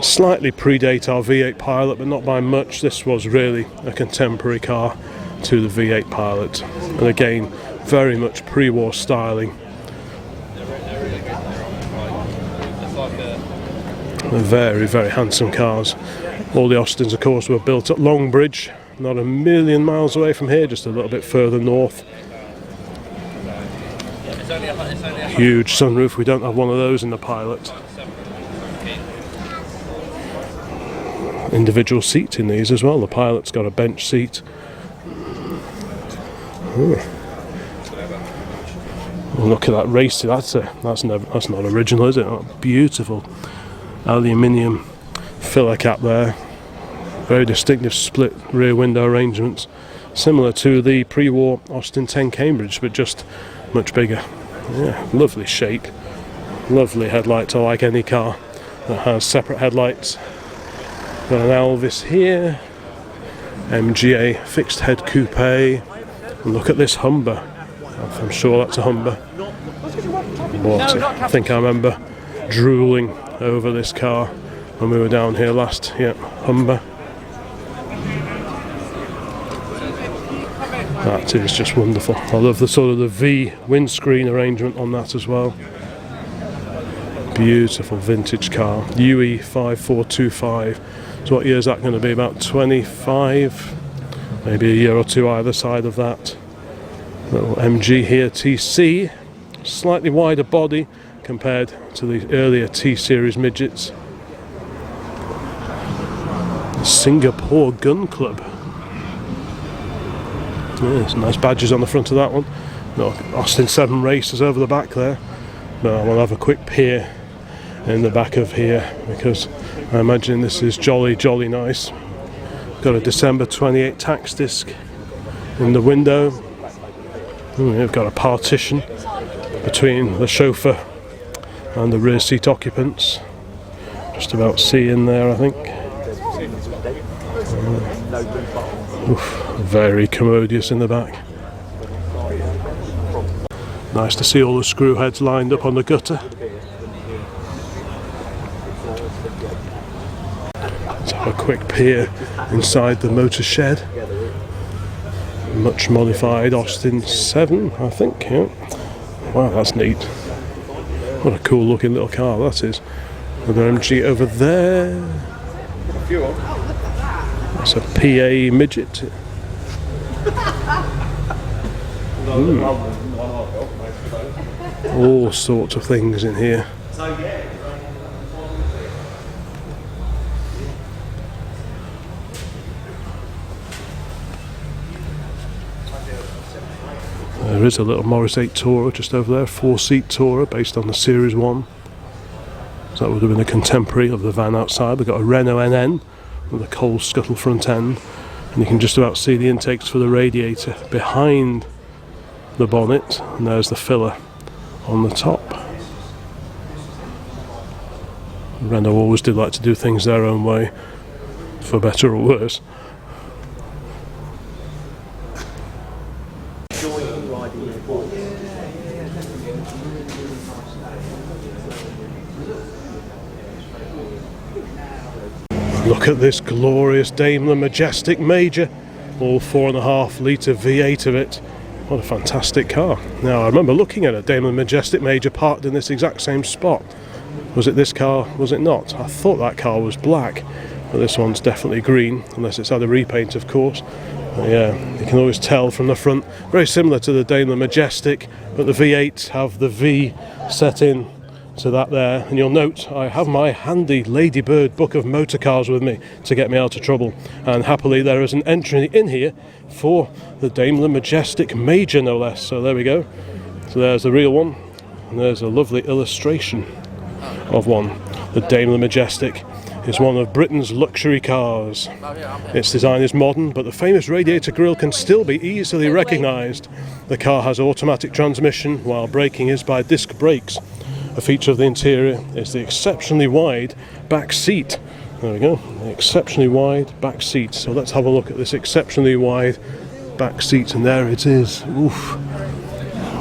slightly predate our V8 Pilot, but not by much. This was really a contemporary car to the V8 Pilot, and again very much pre-war styling. They're very, very handsome cars. All the Austins of course were built at Longbridge, not a million miles away from here, just a little bit further north. Huge sunroof, we don't have one of those in the Pilot. Individual seat in these as well. The Pilot's got a bench seat. Ooh. Look at that racing. That's not original, is it? Oh, beautiful aluminium filler cap there. Very distinctive split rear window arrangements, similar to the pre-war Austin 10 Cambridge, but just much bigger. Yeah, lovely shape, lovely headlights. I like any car that has separate headlights. Got an Elvis here, MGA fixed head coupe, and look at this Humber. I'm sure that's a Humber. But I think I remember drooling over this car when we were down here last. Yeah, Humber. That is just wonderful. I love the sort of the V windscreen arrangement on that as well. Beautiful vintage car. UE 5425. So what year is that going to be? About 25, maybe a year or two either side of that. Little MG here, TC. Slightly wider body compared to the earlier T-Series midgets. Singapore Gun Club. Yeah, some nice badges on the front of that one. No, Austin 7 Racers over the back there. But I will have a quick peer in the back of here because I imagine this is jolly, jolly nice. Got a December 28 tax disc in the window. We've got a partition between the chauffeur and the rear seat occupants. Just about see in there, I think. Oof, very commodious in the back. Nice to see all the screw heads lined up on the gutter. Let's have a quick peer inside the motor shed. Much modified Austin 7, I think. Yeah. Wow, that's neat. What a cool looking little car that is. Another MG over there. That's a PA midget. All sorts of things in here. There is a little Morris 8 Tourer just over there, 4-seat Tourer based on the Series 1. So that would have been a contemporary of the van outside. We've got a Renault NN with a coal scuttle front end, and you can just about see the intakes for the radiator behind the bonnet, and there's the filler on the top. Renault always did like to do things their own way, for better or worse. Look at this glorious Daimler Majestic Major, all 4.5 litre V8 of it. What a fantastic car. Now I remember looking at a Daimler Majestic Major parked in this exact same spot. Was it this car? Was it not? I thought that car was black, but this one's definitely green, unless it's had a repaint, of course. But yeah, you can always tell from the front. Very similar to the Daimler Majestic, but the V8s have the V set in to that there, and you'll note I have my handy Ladybird book of motor cars with me to get me out of trouble, and happily there is an entry in here for the Daimler Majestic Major, no less. So there we go. So there's the real one, and there's a lovely illustration of one. The Daimler Majestic is one of Britain's luxury cars. Its design is modern, but the famous radiator grille can still be easily recognised. The car has automatic transmission, while braking is by disc brakes. A feature of the interior is the exceptionally wide back seat. There we go, the exceptionally wide back seat. So let's have a look at this exceptionally wide back seat, and there it is. Oof.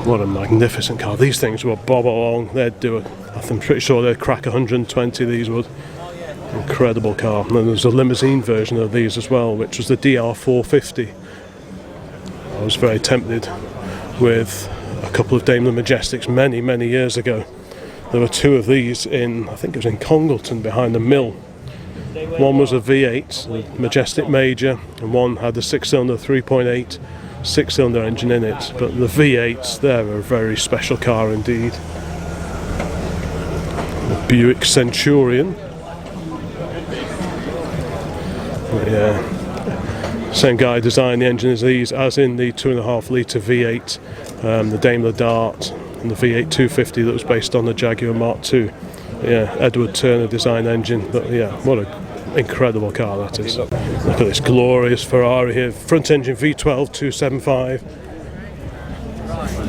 What a magnificent car. These things will bob along, they'd do it. I'm pretty sure they'd crack 120, these would. Incredible car. And then there's a limousine version of these as well, which was the DR450. I was very tempted with a couple of Daimler Majestics many years ago. There were two of these in, I think it was in Congleton behind the mill. One was a V8, the Majestic Major, and one had the 6-cylinder 3.8 6-cylinder engine in it. But the V8s, they're a very special car indeed. The Buick Centurion. Yeah, same guy designed the engine as these, as in the 2.5 litre V8, the Daimler Dart, and the V8 250 that was based on the Jaguar Mark II. Yeah, Edward Turner design engine, but yeah, what an incredible car that is. Look at this glorious Ferrari here, front engine V12 275.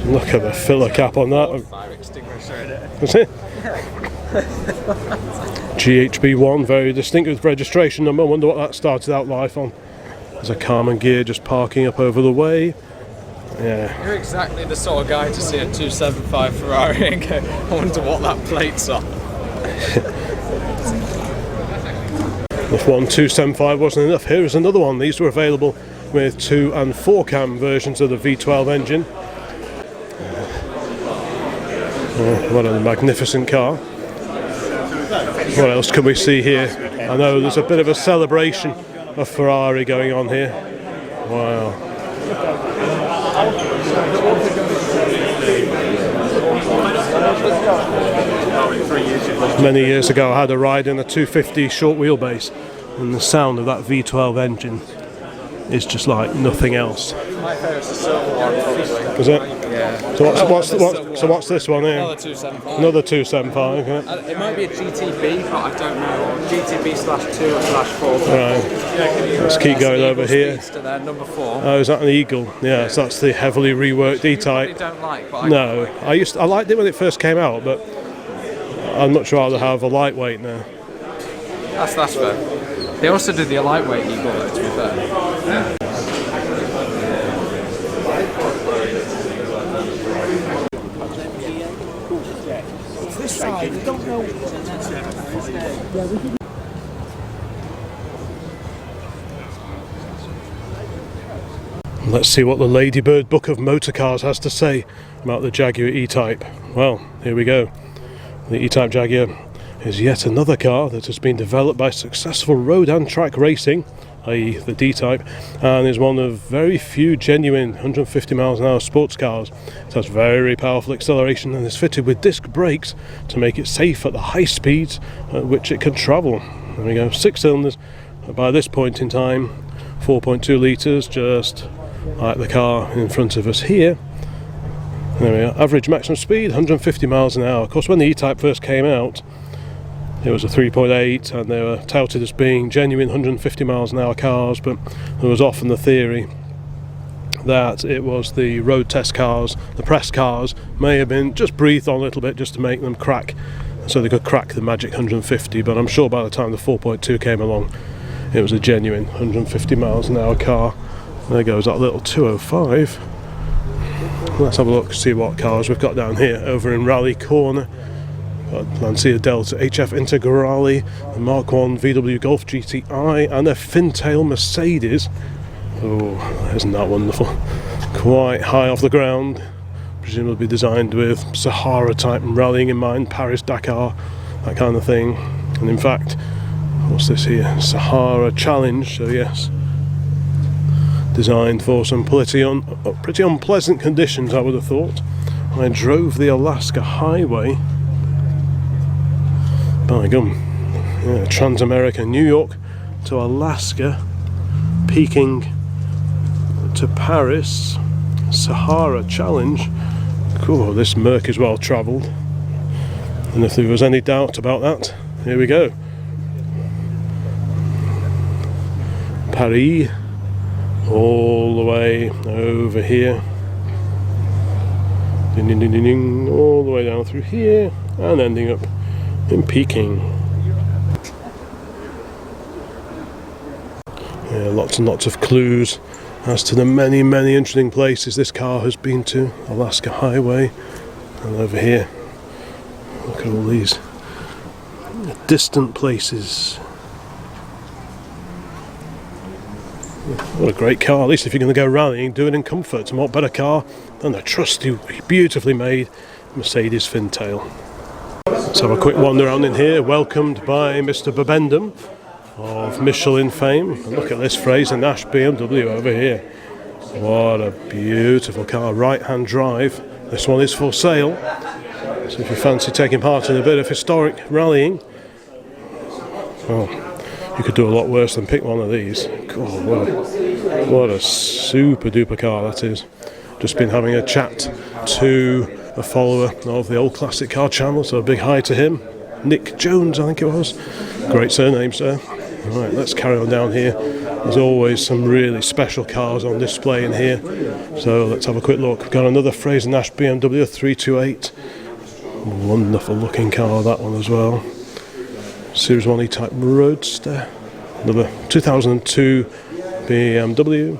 Look at the filler cap on that. Fire extinguisher in it. That's it. GHB1, very distinctive registration number. I wonder what that started out life on. There's a Carman gear just parking up over the way. Yeah. You're exactly the sort of guy to see a 275 Ferrari and go, I wonder what that plate's on. If one 275 wasn't enough, here is another one. These were available with 2 and 4 cam versions of the V12 engine. What a magnificent car. What else can we see here? I know there's a bit of a celebration of Ferrari going on here. Wow. Many years ago I had a ride in a 250 short wheelbase, and the sound of that V12 engine is just like nothing else. My favourite's the silver one, probably. Is it? Yeah. So what's this one here? Another 275. Another 275, yeah. It might be a GTB, but I don't know. GTB/2 or /4. Right. Let's keep going over here. There, number 4. Oh, is that an Eagle? Yeah, so that's the heavily reworked E-Type. You don't like, but No, I liked it when it first came out, but I'd much rather have a lightweight now. That's fair. They also did the lightweight Eagle, though, to be fair. This side, I don't know. Let's see what the Ladybird Book of Motor Cars has to say about the Jaguar E-Type. Well, here we go. The E-Type Jaguar is yet another car that has been developed by successful road and track racing i.e. the D-Type, and is one of very few genuine 150 miles an hour sports cars. It has very powerful acceleration and is fitted with disc brakes to make it safe at the high speeds at which it can travel. There we go, 6 cylinders. By this point in time, 4.2 litres, just like the car in front of us here. There we are, average maximum speed 150 miles an hour. Of course, when the E-Type first came out, it was a 3.8 and they were touted as being genuine 150 miles an hour cars, but there was often the theory that it was the road test cars, the press cars, may have been just breathed on a little bit just to make them crack, so they could crack the magic 150, but I'm sure by the time the 4.2 came along, it was a genuine 150 miles an hour car. There goes that little 205. Let's have a look, see what cars we've got down here over in Rally Corner. Got Lancia Delta HF Integrale, the Mark 1 VW Golf GTI, and a Fintail Mercedes. Oh, isn't that wonderful? Quite high off the ground, presumably designed with Sahara type rallying in mind, Paris, Dakar, that kind of thing. And in fact, what's this here? Sahara Challenge, so yes, designed for some pretty unpleasant conditions, I would have thought. I drove the Alaska Highway. By gum, yeah, Trans-America, New York to Alaska, Peking to Paris, Sahara Challenge. Cool, this Merc is well travelled. And if there was any doubt about that, here we go. Paris, all the way over here. Ding, ding, ding, ding, ding, all the way down through here and ending up in Peking. Yeah, lots and lots of clues as to the many interesting places this car has been to. Alaska Highway, and over here, look at all these distant places. What a great car. At least if you're going to go rallying, do it in comfort. And what better car than a trusty, beautifully made Mercedes Fintail. Let's have a quick wander around in here, welcomed by Mr. Babendum of Michelin fame. And look at this Fraser Nash BMW over here. What a beautiful car, right-hand drive. This one is for sale. So if you fancy taking part in a bit of historic rallying, well, you could do a lot worse than pick one of these. God, what a super duper car that is. Just been having a chat to a follower of the Old Classic Car channel, so a big hi to him. Nick Jones, I think it was. Great surname, sir. Right, let's carry on down here. There's always some really special cars on display in here, so let's have a quick look. We've got another Fraser Nash BMW 328. Wonderful looking car, that one as well. Series 1 E-Type Roadster. Another 2002 BMW.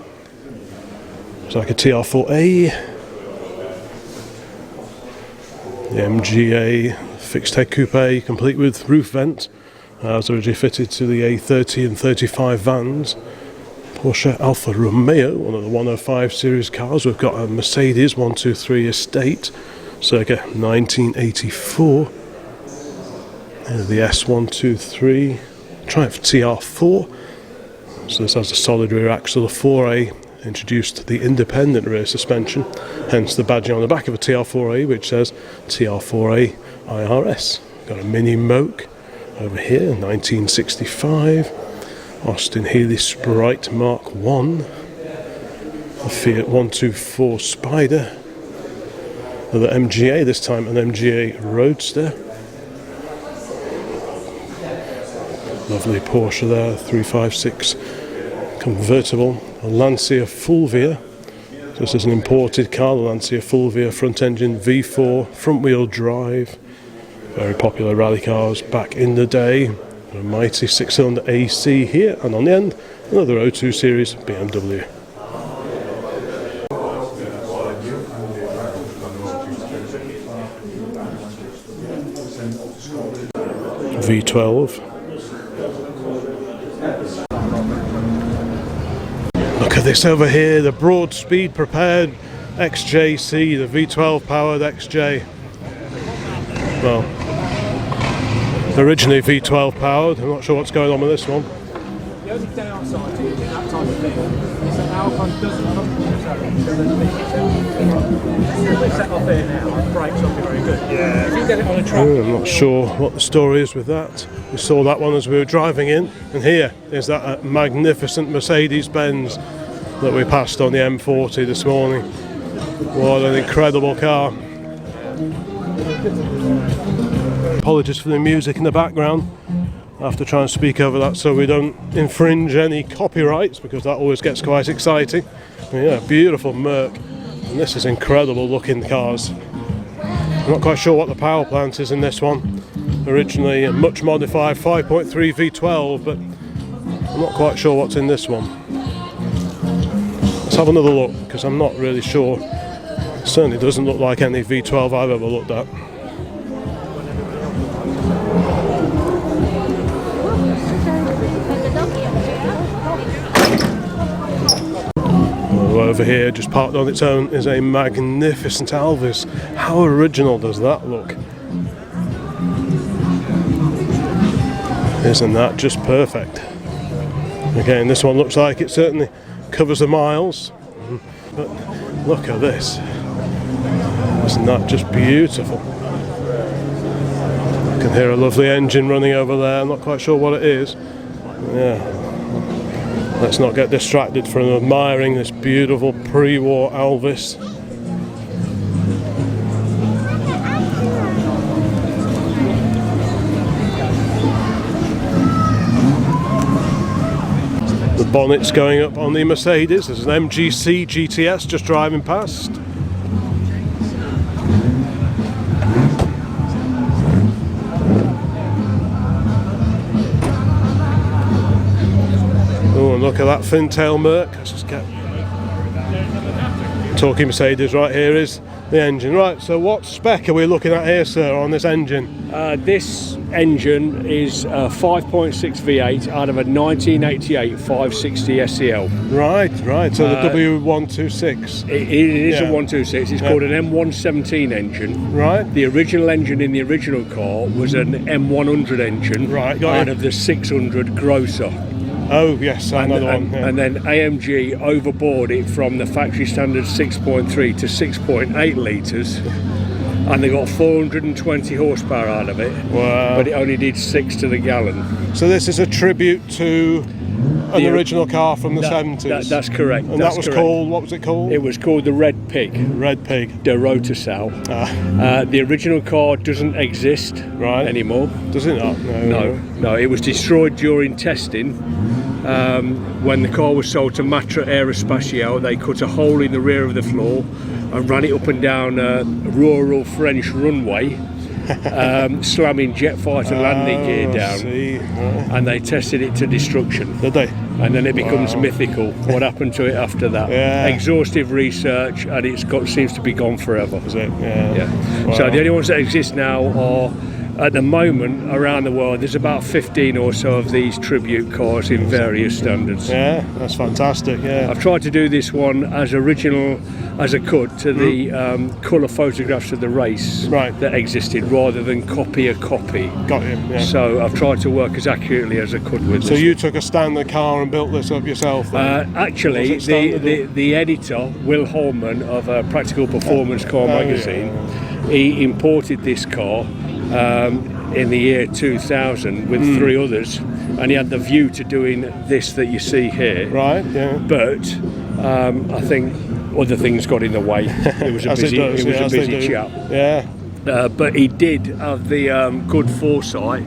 It's like a TR4A. The MGA fixed head coupe, complete with roof vent, as originally fitted to the A30 and 35 vans. Porsche Alfa Romeo, one of the 105 series cars. We've got a Mercedes 123 Estate, circa 1984. The S123 Triumph TR4. So this has a solid rear axle. The 4A introduced the independent rear suspension, hence the badging on the back of a TR4A which says TR4A IRS. Got a Mini Moke over here, 1965. Austin Healey Sprite Mark 1. A Fiat 124 Spider. Another MGA, this time an MGA Roadster. Lovely Porsche there, 356 convertible. A Lancia Fulvia. This is an imported car, the Lancia Fulvia, front engine V4, front wheel drive. Very popular rally cars back in the day. A mighty 6-cylinder AC here, and on the end, another 02 series BMW. V12. Look at this over here, the broad speed prepared XJC, the V12 powered XJ. Well, originally V12 powered, I'm not sure what's going on with this one. The only downside to using that type of thing is that Alcon doesn't come from the zone, so there's a bit if they set off here now, the brakes won't be very good. Yeah. If you get it on a track. I'm not sure what the story is with that. We saw that one as we were driving in, and here is that magnificent Mercedes-Benz that we passed on the M40 this morning. What an incredible car. Apologies for the music in the background. I have to try and speak over that so we don't infringe any copyrights, because that always gets quite exciting. Yeah, beautiful Merc, and this is incredible looking cars. I'm not quite sure what the power plant is in this one. Originally a much modified 5.3 V12, but I'm not quite sure what's in this one. Let's have another look, because I'm not really sure. It certainly doesn't look like any V12 I've ever looked at. Over here, just parked on its own, is a magnificent Alvis. How original does that look? Isn't that just perfect? Again, this one looks like it certainly covers the miles, but look at this. Isn't that just beautiful? You can hear a lovely engine running over there. I'm not quite sure what it is. Yeah. Let's not get distracted from admiring this beautiful pre-war Alvis. The bonnet's going up on the Mercedes. There's an MGC GTS just driving past. Oh, and look at that fin-tail Merc. Let's just get talking Mercedes. Right, here is the engine. Right, so what spec are we looking at here, sir, on this engine? This engine is a 5.6 V8 out of a 1988 560 SEL. Right, so the W126. It is a 126. It's called an M117 engine. Right. The original engine in the original car was an M100 engine. Right, got out it. of the 600 grosser. Oh yes, another one. Yeah. And then AMG overboard it from the factory standard 6.3 to 6.8 litres, and they got 420 horsepower out of it. Wow. But it only did 6 to the gallon. So this is a tribute to an original car from the 70s. That's correct. And that was called, what was it called? It was called the Red Pig. Red Pig. De Rotosal. The original car doesn't exist anymore. Does it not? No. It was destroyed during testing. When the car was sold to Matra Aerospatiale, they cut a hole in the rear of the floor and ran it up and down a rural French runway, slamming jet fighter landing gear down. And they tested it to destruction. Did they? And then it becomes mythical. What happened to it after that? Yeah. Exhaustive research, and seems to be gone forever. Is it? Yeah. Wow. So the only ones that exist now are, at the moment, around the world, there's about 15 or so of these tribute cars in various standards. Yeah, that's fantastic. Yeah. I've tried to do this one as original as I could to the colour photographs of the race that existed, rather than copy a copy. Got him. Yeah. So I've tried to work as accurately as I could with this. So you took a standard car and built this up yourself? Actually, the editor, Will Holman of Practical Performance Car magazine, he imported this car in the year 2000 with 3 others, and he had the view to doing this that you see here. Right, yeah. But I think other things got in the way. It was a busy chap. Yeah. But he did have the good foresight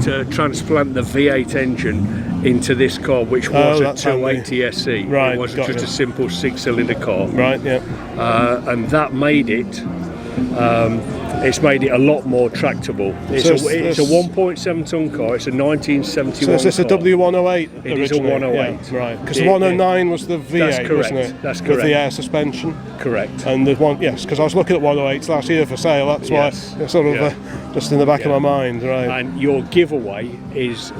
to transplant the V8 engine into this car, which was a 280 SE. Right, it wasn't just a simple 6-cylinder car. Right, yeah. And that made it. It's made it a lot more tractable. It's a 1.7 ton car. It's a 1971 So is this a W108? It is a 108. Yeah, right. Because the 109 was the V8, that's correct. wasn't it? That's correct. With the air suspension. Correct. And the one, yes, because I was looking at 108s last year for sale. That's why it's sort of just in the back of my mind, right? And your giveaway is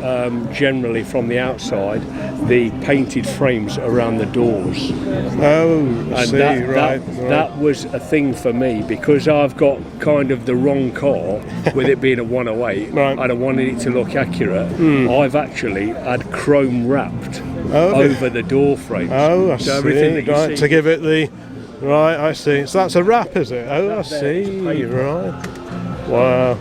generally from the outside the painted frames around the doors. Oh, I see. That was a thing for me, because I've got kind kind of the wrong car with it being a 108, Right. and I wanted it to look accurate. I've actually had chrome wrapped Oh, over the door frames. Oh, I so see. everything that you Right, see to give it the... Right, I see. So that's a wrap, is it? Oh, I There, see. it's a paper. Right. Wow.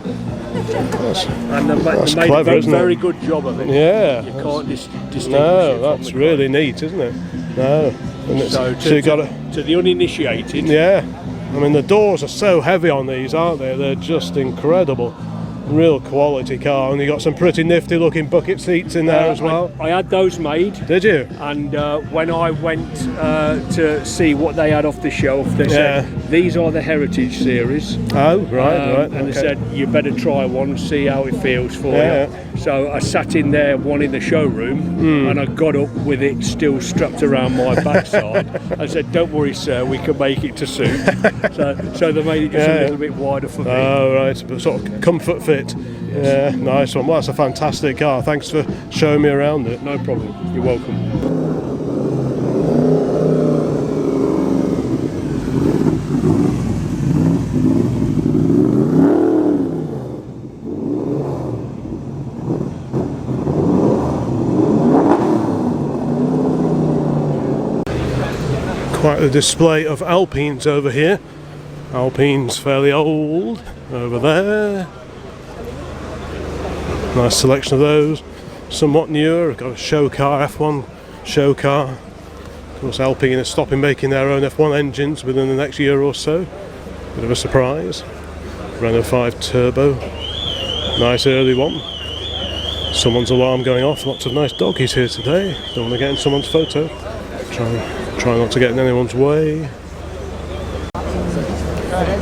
and they That's made clever, a isn't it? very good job of it. Yeah. You can't distinguish No, it from that's the really neat, isn't it? No. And it's, So, so you got to... to the uninitiated, Yeah. I mean, the doors are so heavy on these, aren't they? They're just incredible. Real quality car. And you got some pretty nifty looking bucket seats in there as well. I had those made. Did you? And when I went to see what they had off the shelf, they said these are the Heritage series. Oh, right. And they Okay. said you better try one and see how it feels for Yeah. you. So I sat in there, one in the showroom, and I got up with it still strapped around my backside. I said, "Don't worry, sir, we can make it to suit." so they made it just a little bit wider for me. Oh, right. But sort of comfort fit. Yeah, nice one. Well, that's a fantastic car. Thanks for showing me around it. No problem. You're welcome. Quite a display of Alpines over here. Alpine's fairly old over there. Nice selection of those. Somewhat newer. We've got a show car, F1 show car. Of course, Alpine are stopping making their own F1 engines within the next year or so. Bit of a surprise. Renault 5 Turbo. Nice early one. Someone's alarm going off. Lots of nice doggies here today. Don't want to get in someone's photo. Try not to get in anyone's way.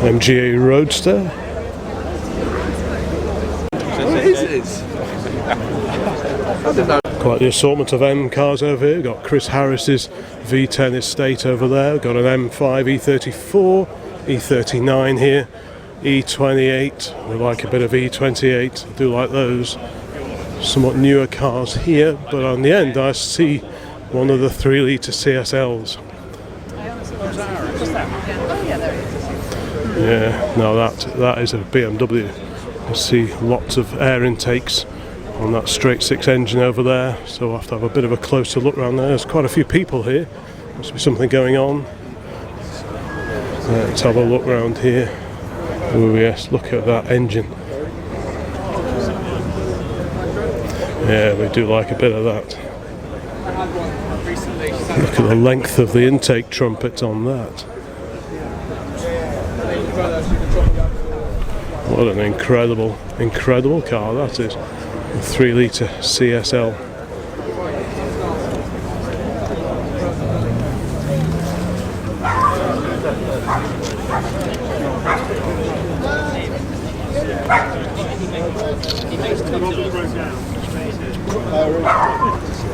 MGA Roadster. Quite the assortment of M cars over here. We've got Chris Harris's V10 estate over there. We've got an M5 E34, E39 here, E28. We like a bit of E28. I do like those. Somewhat newer cars here, but on the end I see one of the 3-litre CSLs. Yeah, no, that is a BMW. You see lots of air intakes on that straight 6 engine over there, so we'll have to have a bit of a closer look around there. There's quite a few people here. Must be something going on. Let's have a look around here. Oh yes, look at that engine. Yeah, we do like a bit of that. Look at the length of the intake trumpet on that. What an incredible car that is. A 3-litre CSL.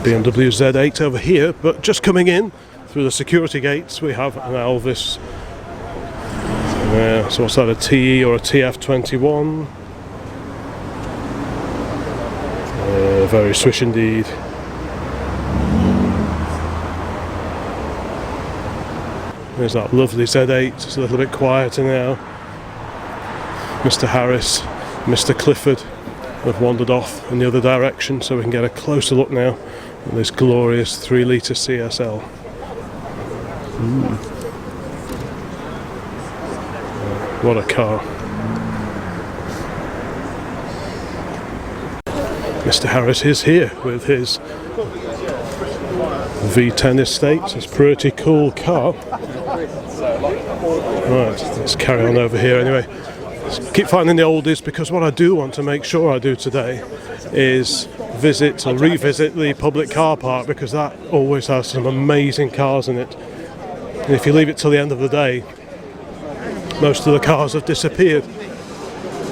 BMW Z8 over here, but just coming in through the security gates we have an Elvis. So what's that, a TE or a TF21? Very swish indeed. There's that lovely Z8, it's a little bit quieter now. Mr. Harris, Mr. Clifford have wandered off in the other direction, so we can get a closer look now at this glorious 3-litre CSL. What a car. Mr. Harris is here with his V10 estate. It's a pretty cool car. Right, let's carry on over here anyway. Let's keep finding the oldies, because what I do want to make sure I do today is visit or revisit the public car park, because that always has some amazing cars in it. And if you leave it till the end of the day, most of the cars have disappeared.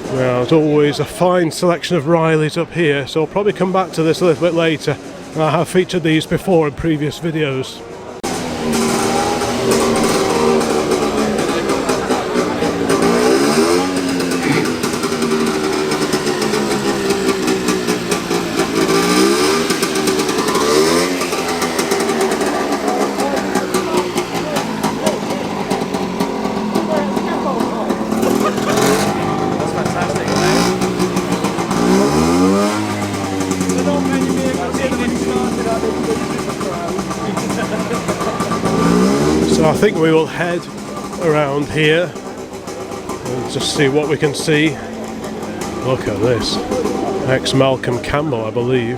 Now, there's always a fine selection of Rileys up here, so I'll probably come back to this a little bit later. I have featured these before in previous videos. So I think we will head around here and just see what we can see. Look at this. Ex-Malcolm Campbell, I believe.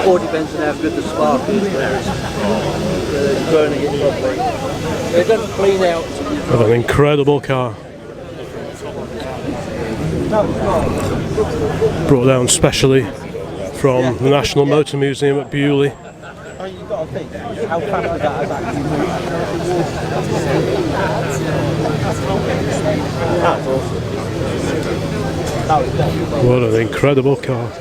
All depends on how good the spark is. Burning it properly. They don't clean out. What an incredible car. Brought down specially from the National Motor Museum at Bewley. Oh, you've got to think how fast that has actually moved. That's awesome. What an incredible car.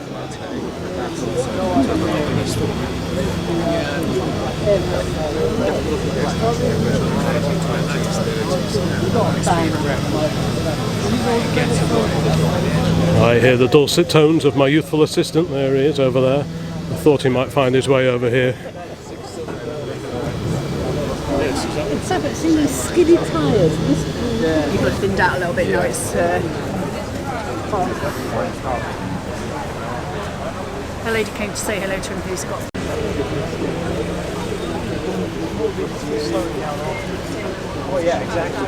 I hear the dulcet tones of my youthful assistant. There he is over there. I thought he might find his way over here. It's a bit seeming skiddy tyres. People have thinned out a little bit now. It's a lady came to say hello to him who's got. Oh yeah, exactly.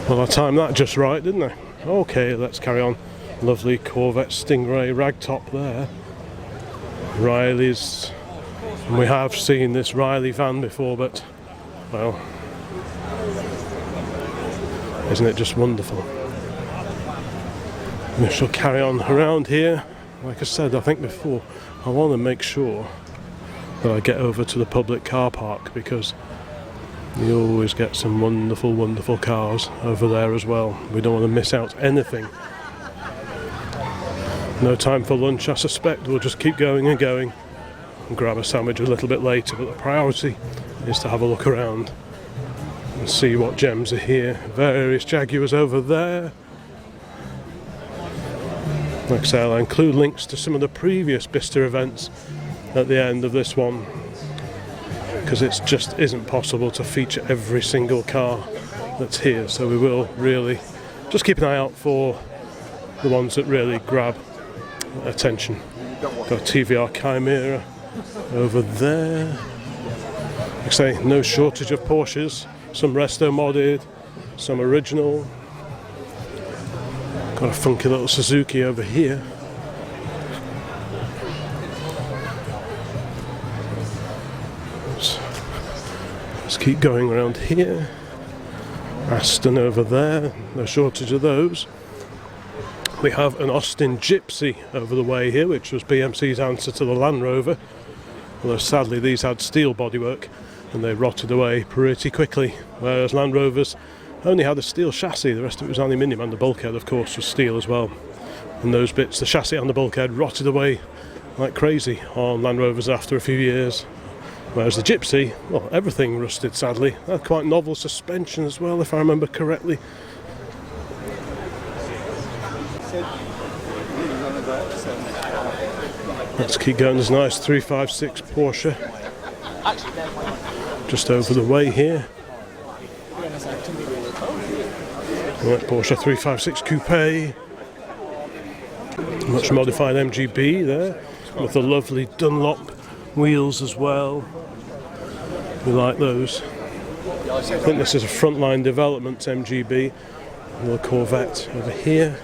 Well, I timed that just right, didn't I? Okay, let's carry on. Lovely Corvette Stingray ragtop there. Riley's. And we have seen this Riley van before, but, well, isn't it just wonderful? We shall carry on around here. Like I said, I think before, I want to make sure that I get over to the public car park, because you always get some wonderful, wonderful cars over there as well. We don't want to miss out anything. No time for lunch, I suspect. We'll just keep going and going and grab a sandwich a little bit later, but the priority is to have a look around and see what gems are here. Various Jaguars over there. Like I say, I'll include links to some of the previous Bicester events at the end of this one, because it just isn't possible to feature every single car that's here, so we will really just keep an eye out for the ones that really grab attention. Got a TVR Chimera over there. Like I say, no shortage of Porsches. Some resto modded, some original. Got a funky little Suzuki over here. Let's keep going around here. Aston over there, no shortage of those. We have an Austin Gypsy over the way here, which was BMC's answer to the Land Rover. Although sadly these had steel bodywork and they rotted away pretty quickly, whereas Land Rovers only had a steel chassis, the rest of it was aluminium, and the bulkhead of course was steel as well. And those bits, the chassis and the bulkhead, rotted away like crazy on Land Rovers after a few years. Whereas the Gypsy, well, everything rusted sadly. Had quite novel suspension as well, if I remember correctly. Let's keep going. There's a nice 356 Porsche just over the way here. Right, Porsche 356 Coupe. Much modified MGB there, with the lovely Dunlop wheels as well. We like those. I think this is a Frontline Development MGB. A little Corvette over here.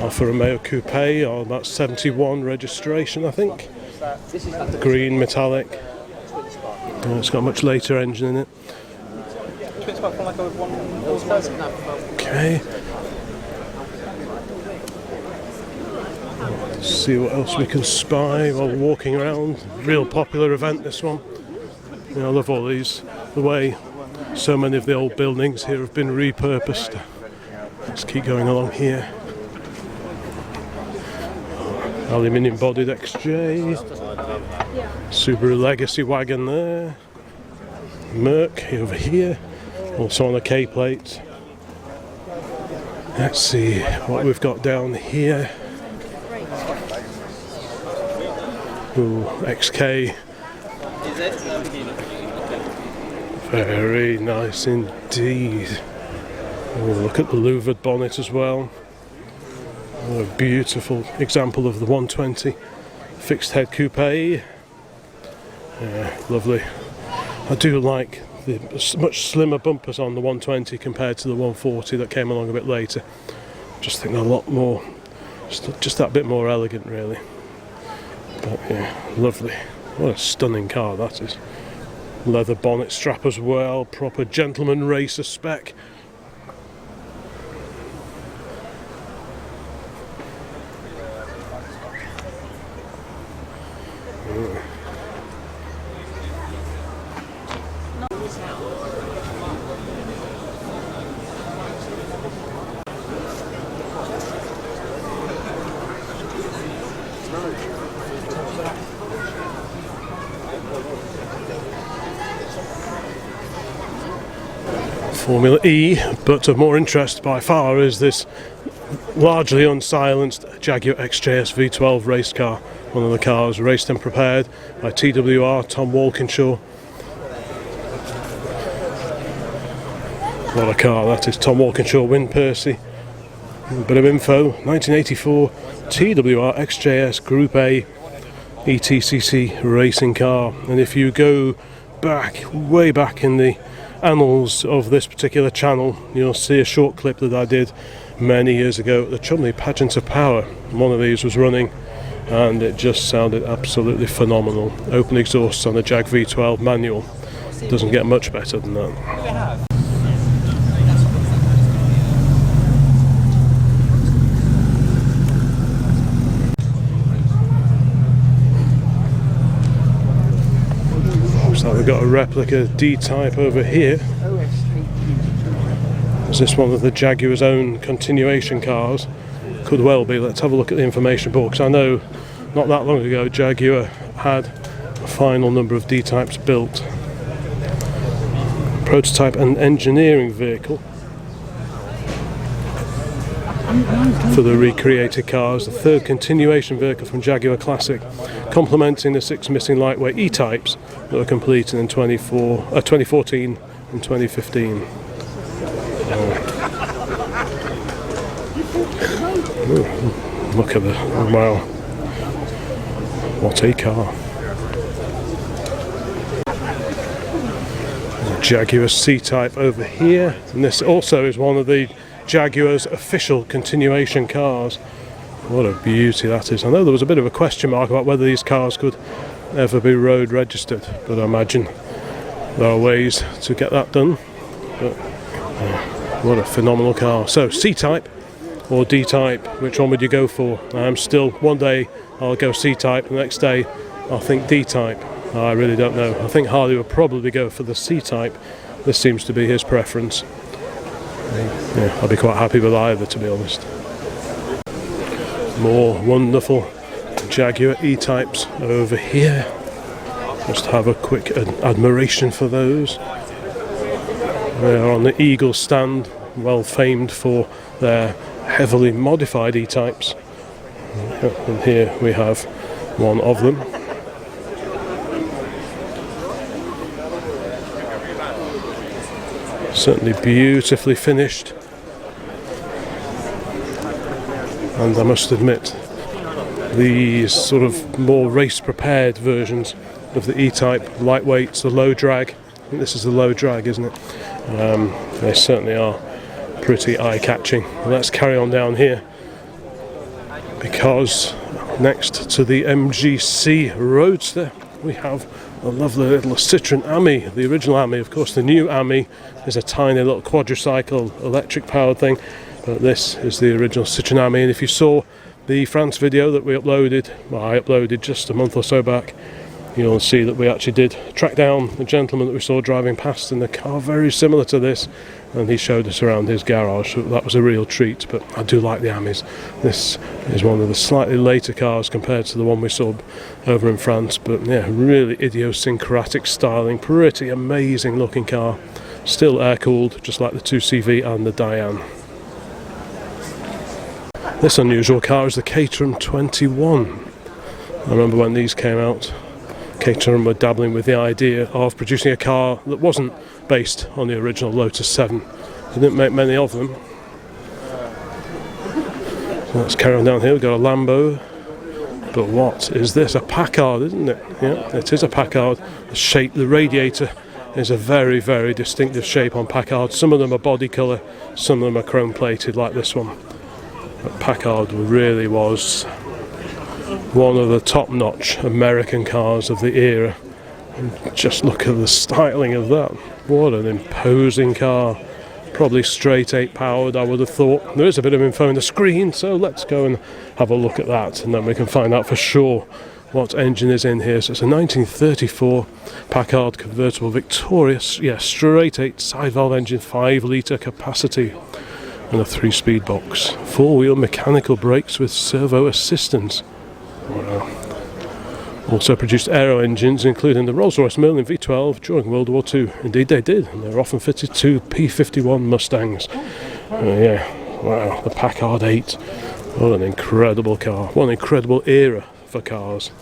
Alfa Romeo Coupe, or about 71 registration I think. Green metallic. Oh, it's got a much later engine in it. Okay. Let's see what else we can spy while walking around. Real popular event, this one. You know, I love all these. The way so many of the old buildings here have been repurposed. Let's keep going along here. Aluminium bodied XJ. Subaru Legacy wagon there. Merc over here. Also on a K plate. Let's see what we've got down here. Ooh, XK. Very nice indeed. Oh, look at the louvered bonnet as well. Oh, a beautiful example of the 120 fixed head coupe. Yeah, lovely. I do like the much slimmer bumpers on the 120 compared to the 140 that came along a bit later. Just think they're a lot more, just that bit more elegant really. But yeah, lovely. What a stunning car that is. Leather bonnet strap as well, proper gentleman racer spec. Formula E, but of more interest by far is this largely unsilenced Jaguar XJS V12 race car. One of the cars raced and prepared by TWR Tom Walkinshaw. What a car that is. Tom Walkinshaw, Win Percy. A bit of info. 1984 TWR XJS Group A ETCC racing car. And if you go back, way back in the annals of this particular channel, you'll see a short clip that I did many years ago at the Chumley Pageant of Power. One of these was running and it just sounded absolutely phenomenal. Open exhausts on a Jag V12 manual. Doesn't get much better than that. Looks like we've got a replica D-Type over here. Is this one of the Jaguar's own continuation cars? Could well be. Let's have a look at the information book, because I know not that long ago Jaguar had a final number of D-Types built. Prototype and engineering vehicle for the recreated cars, the third continuation vehicle from Jaguar Classic, complementing the 6 missing lightweight E-Types that were completed in 2014 and 2015. Look at the, wow, what a car. Jaguar C-Type over here, and this also is one of the Jaguar's official continuation cars. What a beauty that is. I know there was a bit of a question mark about whether these cars could ever be road registered, but I imagine there are ways to get that done. But what a phenomenal car. So C-Type or D-Type, which one would you go for? I'm still, one day I'll go C-Type, the next day I'll think D-Type. I really don't know. I think Harley will probably go for the C-Type. This seems to be his preference. Yeah, I'll be quite happy with either, to be honest. More wonderful Jaguar E-Types over here. Just have a quick admiration for those. They are on the Eagle stand, well famed for their heavily modified E-Types. And here we have one of them. Certainly beautifully finished. And I must admit, these sort of more race-prepared versions of the E-Type, lightweights, the low drag. I think this is the low drag, isn't it? They certainly are pretty eye-catching. Let's carry on down here, because next to the MGC Roadster we have a lovely little Citroen Ami, the original Ami. Of course, the new Ami is a tiny little quadricycle electric powered thing, but this is the original Citroen Ami. And if you saw the France video that we uploaded, well, I uploaded just a month or so back, you'll see that we actually did track down the gentleman that we saw driving past in a car very similar to this, and he showed us around his garage, so that was a real treat. But I do like the Amis. This is one of the slightly later cars compared to the one we saw over in France, but yeah, really idiosyncratic styling, pretty amazing looking car, still air cooled just like the 2CV and the Diane. This unusual car is the Caterham 21. I remember when these came out, Caterham were dabbling with the idea of producing a car that wasn't based on the original Lotus 7. They didn't make many of them. So let's carry on down here. We've got a Lambo. But what is this? A Packard, isn't it? Yeah, it is a Packard. The shape, the radiator is a very, very distinctive shape on Packard. Some of them are body colour, some of them are chrome plated like this one. But Packard really was one of the top-notch American cars of the era. And just look at the styling of that. What an imposing car. Probably straight 8 powered, I would have thought. There is a bit of info on the screen, so let's go and have a look at that, and then we can find out for sure what engine is in here. So it's a 1934 Packard convertible Victorious, yes, straight 8 side valve engine, 5 litre capacity, and a 3-speed box. 4-wheel mechanical brakes with servo assistance. Wow. Also produced aero engines, including the Rolls-Royce Merlin V12 during World War II. Indeed they did, and they were often fitted to P-51 Mustangs. Yeah, wow, the Packard 8. What an incredible car. What an incredible era for cars.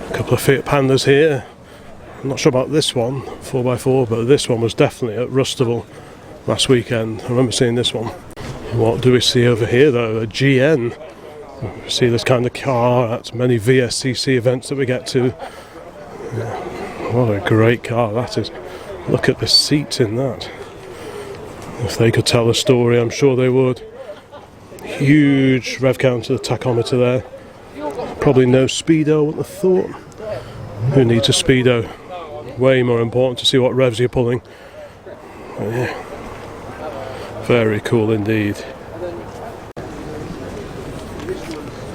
A couple of Fiat Pandas here. I'm not sure about this one, 4x4, but this one was definitely at Rustable last weekend. I remember seeing this one. What do we see over here though? A GN. We see this kind of car at many VSCC events that we get to. Yeah. What a great car that is. Look at the seats in that. If they could tell a story, I'm sure they would. Huge rev count to the tachometer there. Probably no speedo, I wouldn't have thought. Who needs a speedo? Way more important to see what revs you're pulling. But yeah. Very cool indeed.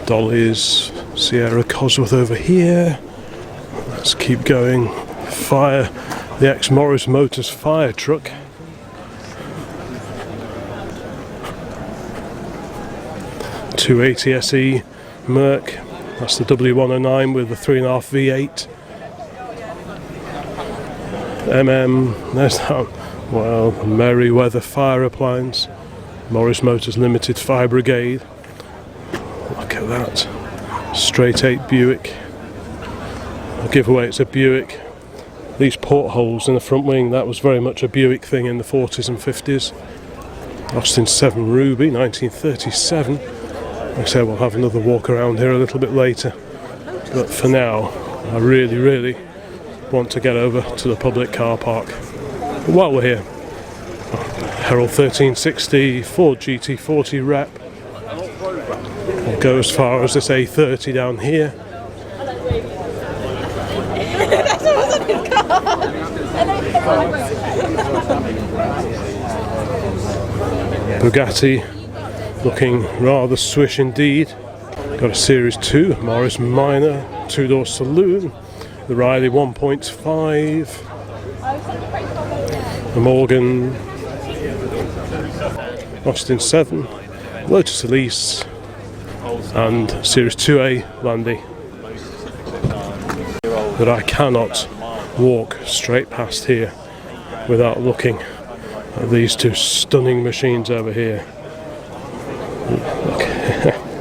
Dolly's Sierra Cosworth over here. Let's keep going. Fire, the ex-Morris Motors fire truck. .280 SE Merc. That's the W109 with the 3.5 V8. There's that. Well, Merryweather Fire Appliance, Morris Motors Limited Fire Brigade. Look at that. Straight 8 Buick. I'll give away it's a Buick. These portholes in the front wing, that was very much a Buick thing in the 40s and 50s. Austin 7 Ruby, 1937. Like I said, we'll have another walk around here a little bit later. But for now, I really want to get over to the public car park. But while we're here, Herald 1360 Ford GT40 rep. I'll go as far as this A30 down here. Bugatti, looking rather swish indeed. Got a Series 2 Morris Minor 2-door saloon. The Riley 1.5. The Morgan Austin 7. Lotus Elise. And Series 2A Landy. But I cannot walk straight past here without looking at these two stunning machines over here.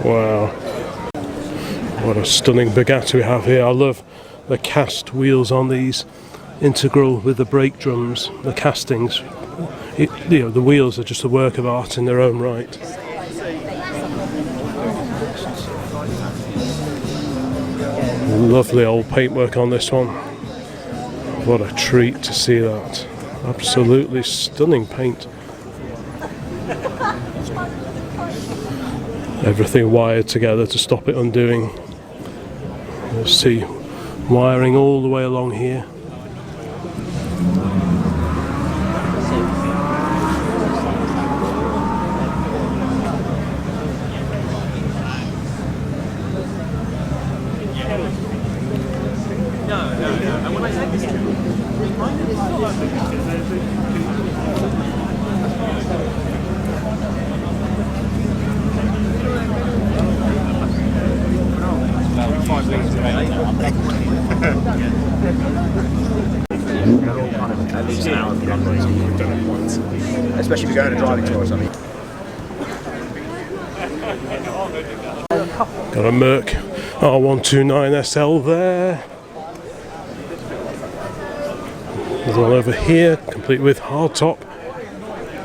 Wow, what a stunning Bugatti we have here. I love the cast wheels on these, integral with the brake drums, the castings. The wheels are just a work of art in their own right. Lovely old paintwork on this one. What a treat to see that. Absolutely stunning paint. Everything wired together to stop it undoing. You'll see wiring all the way along here. At least an hour of run race. We've done it once. Especially if you're going to driving tour or something. Got a Merc R129SL there. Another one over here, complete with hardtop.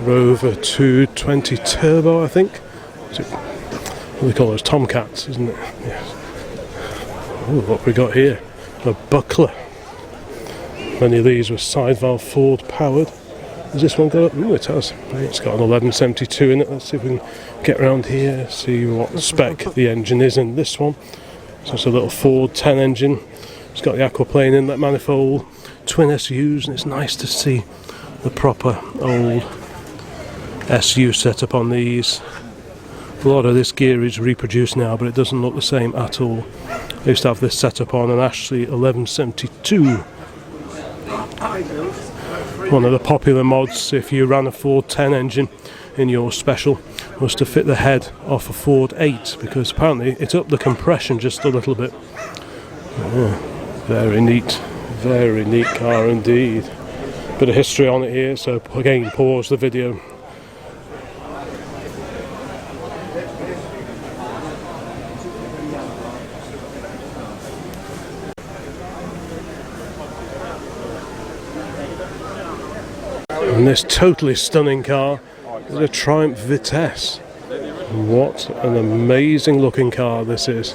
Rover 220 Turbo, I think. What do they call those? Tomcats, isn't it? Yes. Ooh, what we got here? A buckler. Many of these were side valve Ford powered. Has this one got? Ooh, it has. It's got an 1172 in it. Let's see if we can get around here, see what spec the engine is in this one. So it's a little Ford 10 engine. It's got the aquaplane inlet manifold, twin SUs, and it's nice to see the proper old SU setup on these. A lot of this gear is reproduced now, but it doesn't look the same at all. I used to have this setup on an Ashley 1172. One of the popular mods, if you ran a Ford 10 engine in your special, was to fit the head off a Ford 8, because apparently it upped the compression just a little bit. Yeah, very neat car indeed. Bit of history on it here, so again pause the video. And this totally stunning car is a Triumph Vitesse. What an amazing looking car this is.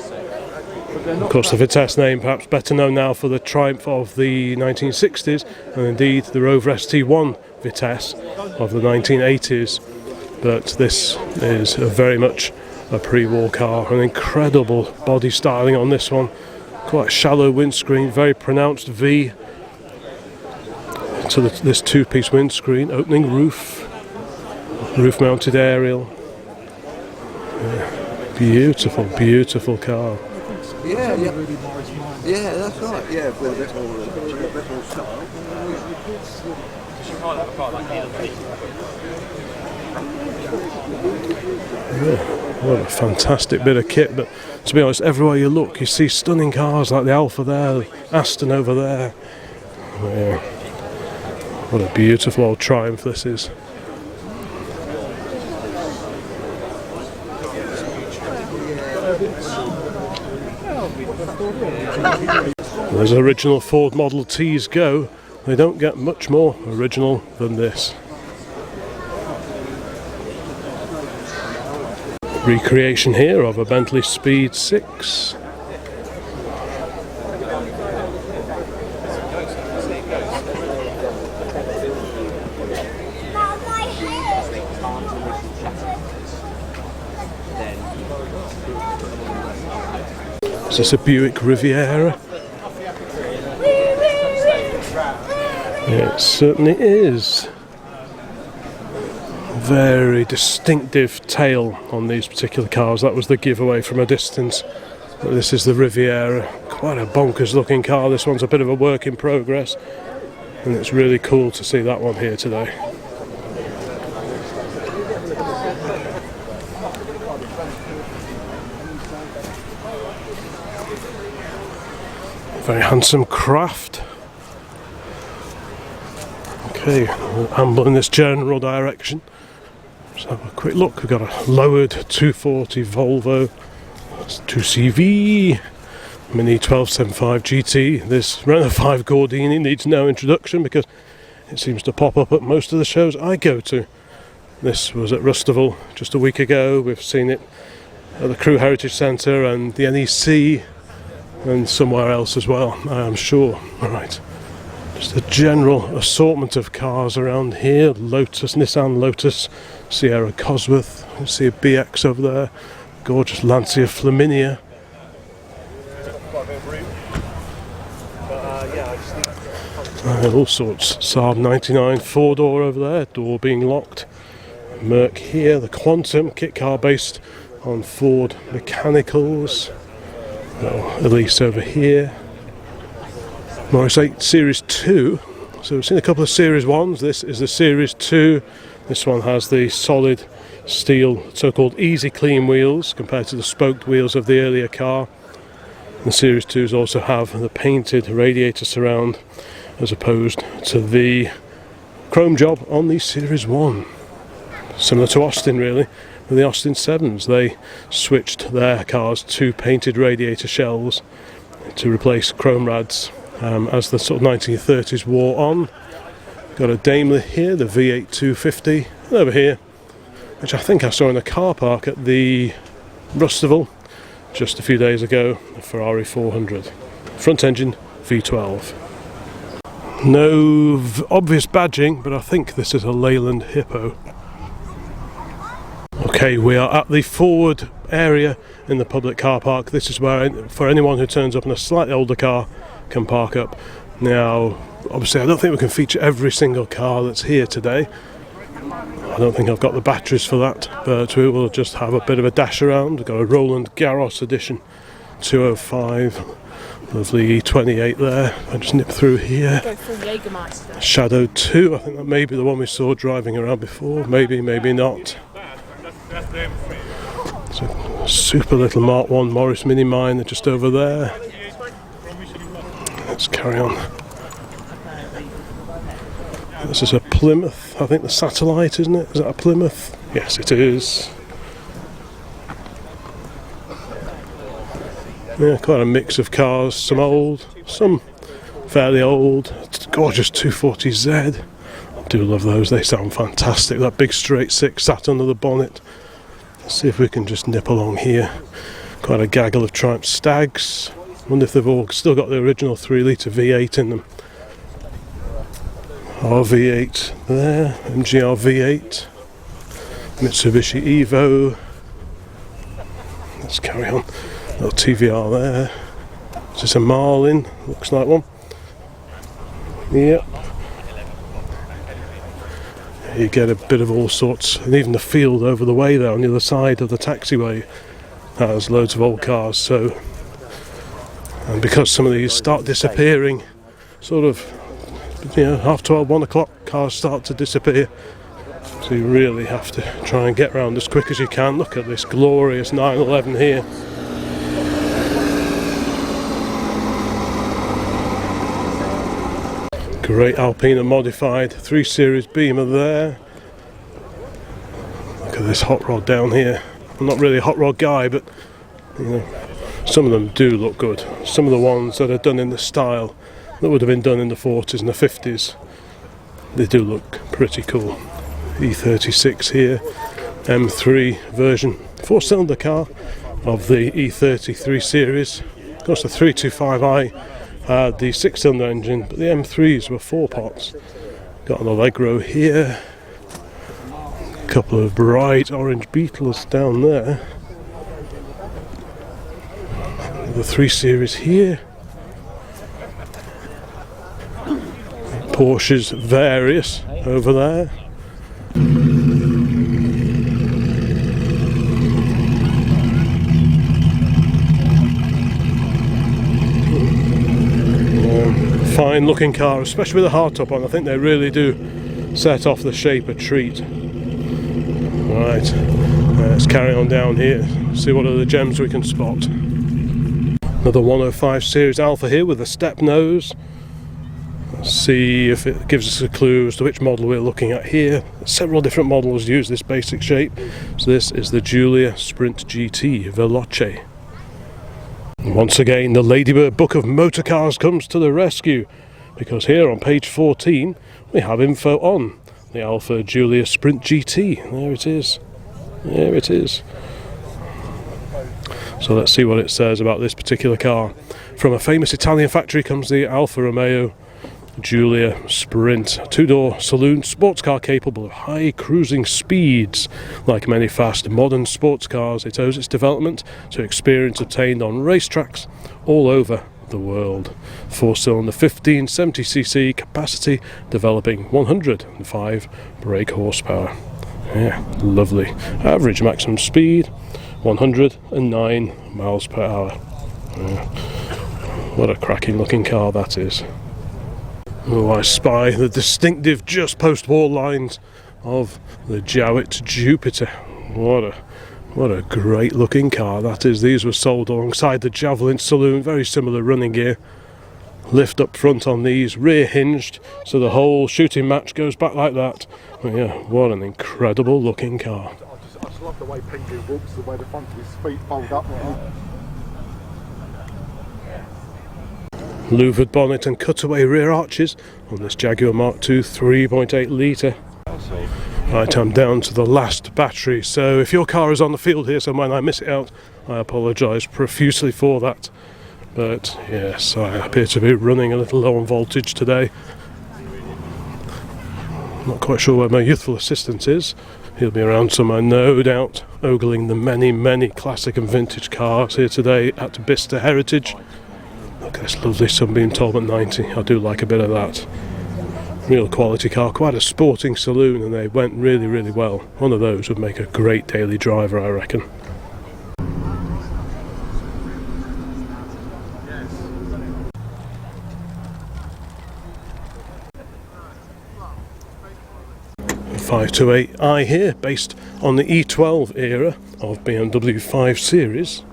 Of course, the Vitesse name perhaps better known now for the Triumph of the 1960s, and indeed the Rover ST1 Vitesse of the 1980s. But this is very much a pre-war car. An incredible body styling on this one. Quite shallow windscreen, very pronounced V to this two-piece windscreen, opening roof mounted aerial. Yeah. Beautiful car. Yeah, that's right. Yeah, with a bit more style. Yeah, what a fantastic bit of kit. But to be honest, everywhere you look you see stunning cars like the Alfa there, the Aston over there. Yeah. What a beautiful old Triumph this is. As original Ford Model Ts go, they don't get much more original than this. recreation here of a Bentley Speed 6. Is this a Buick Riviera? Yeah, it certainly is. Very distinctive tail on these particular cars. That was the giveaway from a distance. But this is the Riviera. Quite a bonkers looking car. This one's a bit of a work in progress, and it's really cool to see that one here today. Very handsome craft. Okay, we'll amble in this general direction. Let's have a quick look. We've got a lowered 240 Volvo 2CV Mini 1275 GT. This Renault 5 Gordini needs no introduction because it seems to pop up at most of the shows I go to. This was at Rustival just a week ago. We've seen it at the Crew Heritage Centre and the NEC and somewhere else as well, I am sure. Alright, just a general assortment of cars around here. Lotus, Nissan Lotus, Sierra Cosworth. You see a BX over there, gorgeous Lancia Flaminia. All sorts. Saab 99 4-door over there, door being locked. Merc here, the Quantum, kit car based on Ford mechanicals. Elise over here. Morris 8 Series 2. So we've seen a couple of Series 1s. This is the Series 2. This one has the solid steel, so-called easy clean wheels compared to the spoked wheels of the earlier car. The Series 2s also have the painted radiator surround as opposed to the chrome job on the Series 1. Similar to Austin really. With the Austin 7s, they switched their cars to painted radiator shells to replace chrome rads as the sort of 1930s wore on. Got a Daimler here, the V8 250, and over here, which I think I saw in a car park at the Rustival just a few days ago, a Ferrari 400. Front engine V12. No obvious badging, but I think this is a Leyland Hippo. Okay, we are at the forward area in the public car park. This is where, for anyone who turns up in a slightly older car, can park up. Now, obviously I don't think we can feature every single car that's here today. I don't think I've got the batteries for that, but we will just have a bit of a dash around. We've got a Roland Garros edition 205. Lovely E28 there. I just nip through here. Go for Jägermeister. Shadow 2, I think that may be the one we saw driving around before. Maybe, maybe not. It's a super little Mark 1 Morris Mini Mine just over there. Let's carry on. This is a Plymouth, I think the Satellite, isn't it? Is that a Plymouth? Yes, it is. Yeah, quite a mix of cars, some old, some fairly old. It's a gorgeous 240Z. I do love those, they sound fantastic. That big straight six sat under the bonnet. Let's see if we can just nip along here. Quite a gaggle of Triumph Stags. Wonder if they've all still got the original 3-litre V8 in them. RV8 there, MGR V8, Mitsubishi Evo. Let's carry on. Little TVR there. Is this a Marlin? Looks like one. Yep. You get a bit of all sorts, and even the field over the way there on the other side of the taxiway has loads of old cars. So, and because some of these start disappearing, sort of, you know, 12:30, 1 o'clock, cars start to disappear. So you really have to try and get round as quick as you can. Look at this glorious 911 here. Great Alpina modified 3 Series Beamer there. Look at this hot rod down here. I'm not really a hot rod guy, but you know, some of them do look good. Some of the ones that are done in the style that would have been done in the 40s and the 50s, they do look pretty cool. E36 here, M3 version 4-cylinder car of the E33 series. Of course, the 325i had the 6-cylinder engine, but the M3s were 4-pots. Got an Allegro here, a couple of bright orange Beetles down there, the 3 Series here, Porsches various over there. Fine looking car, especially with the hardtop on. I think they really do set off the shape a treat. Right, let's carry on down here, see what other gems we can spot. Another 105 series Alpha here with a step nose. Let's see if it gives us a clue as to which model we're looking at here. Several different models use this basic shape. So this is the Giulia Sprint GT Veloce. Once again, the Ladybird Book of Motor Cars comes to the rescue, because here on page 14 we have info on the Alfa Giulia Sprint GT. There it is. There it is. So let's see what it says about this particular car. From a famous Italian factory comes the Alfa Romeo Giulia Sprint, two-door saloon sports car capable of high cruising speeds. Like many fast modern sports cars, it owes its development to experience obtained on racetracks all over the world. 4-cylinder 1570cc capacity, developing 105 brake horsepower. Yeah, lovely. Average maximum speed 109 miles per hour. Yeah. What a cracking looking car that is. Oh, I spy the distinctive just post-war lines of the Jowett Jupiter. What a great looking car that is. These were sold alongside the Javelin Saloon, very similar running gear. Lift up front on these, rear hinged, so the whole shooting match goes back like that. Oh, yeah, what an incredible looking car. I just love the way Pingu walks, the way the front of his feet fold up. Louvered bonnet and cutaway rear arches on this Jaguar Mark II 3.8 litre. Right, I'm down to the last battery, so if your car is on the field here, so when I miss it out, I apologise profusely for that. But yes, I appear to be running a little low on voltage today. Not quite sure where my youthful assistant is. He'll be around somewhere, no doubt, ogling the many classic and vintage cars here today at Bicester Heritage. Look at this lovely Sunbeam Talbot 90, I do like a bit of that. Real quality car, quite a sporting saloon, and they went really well. One of those would make a great daily driver, I reckon. A 528i here, based on the E12 era of BMW 5 Series.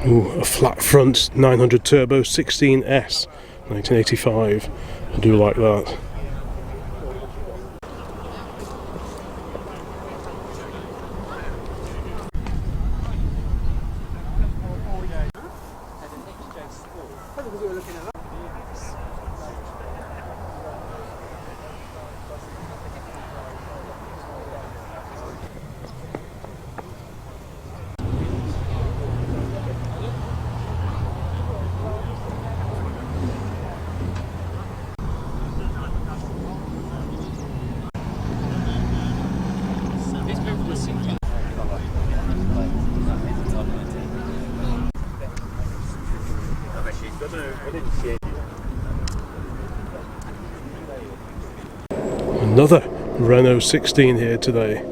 Ooh, a flat front 900 Turbo 16S 1985. I do like that. Another Renault 16 here today.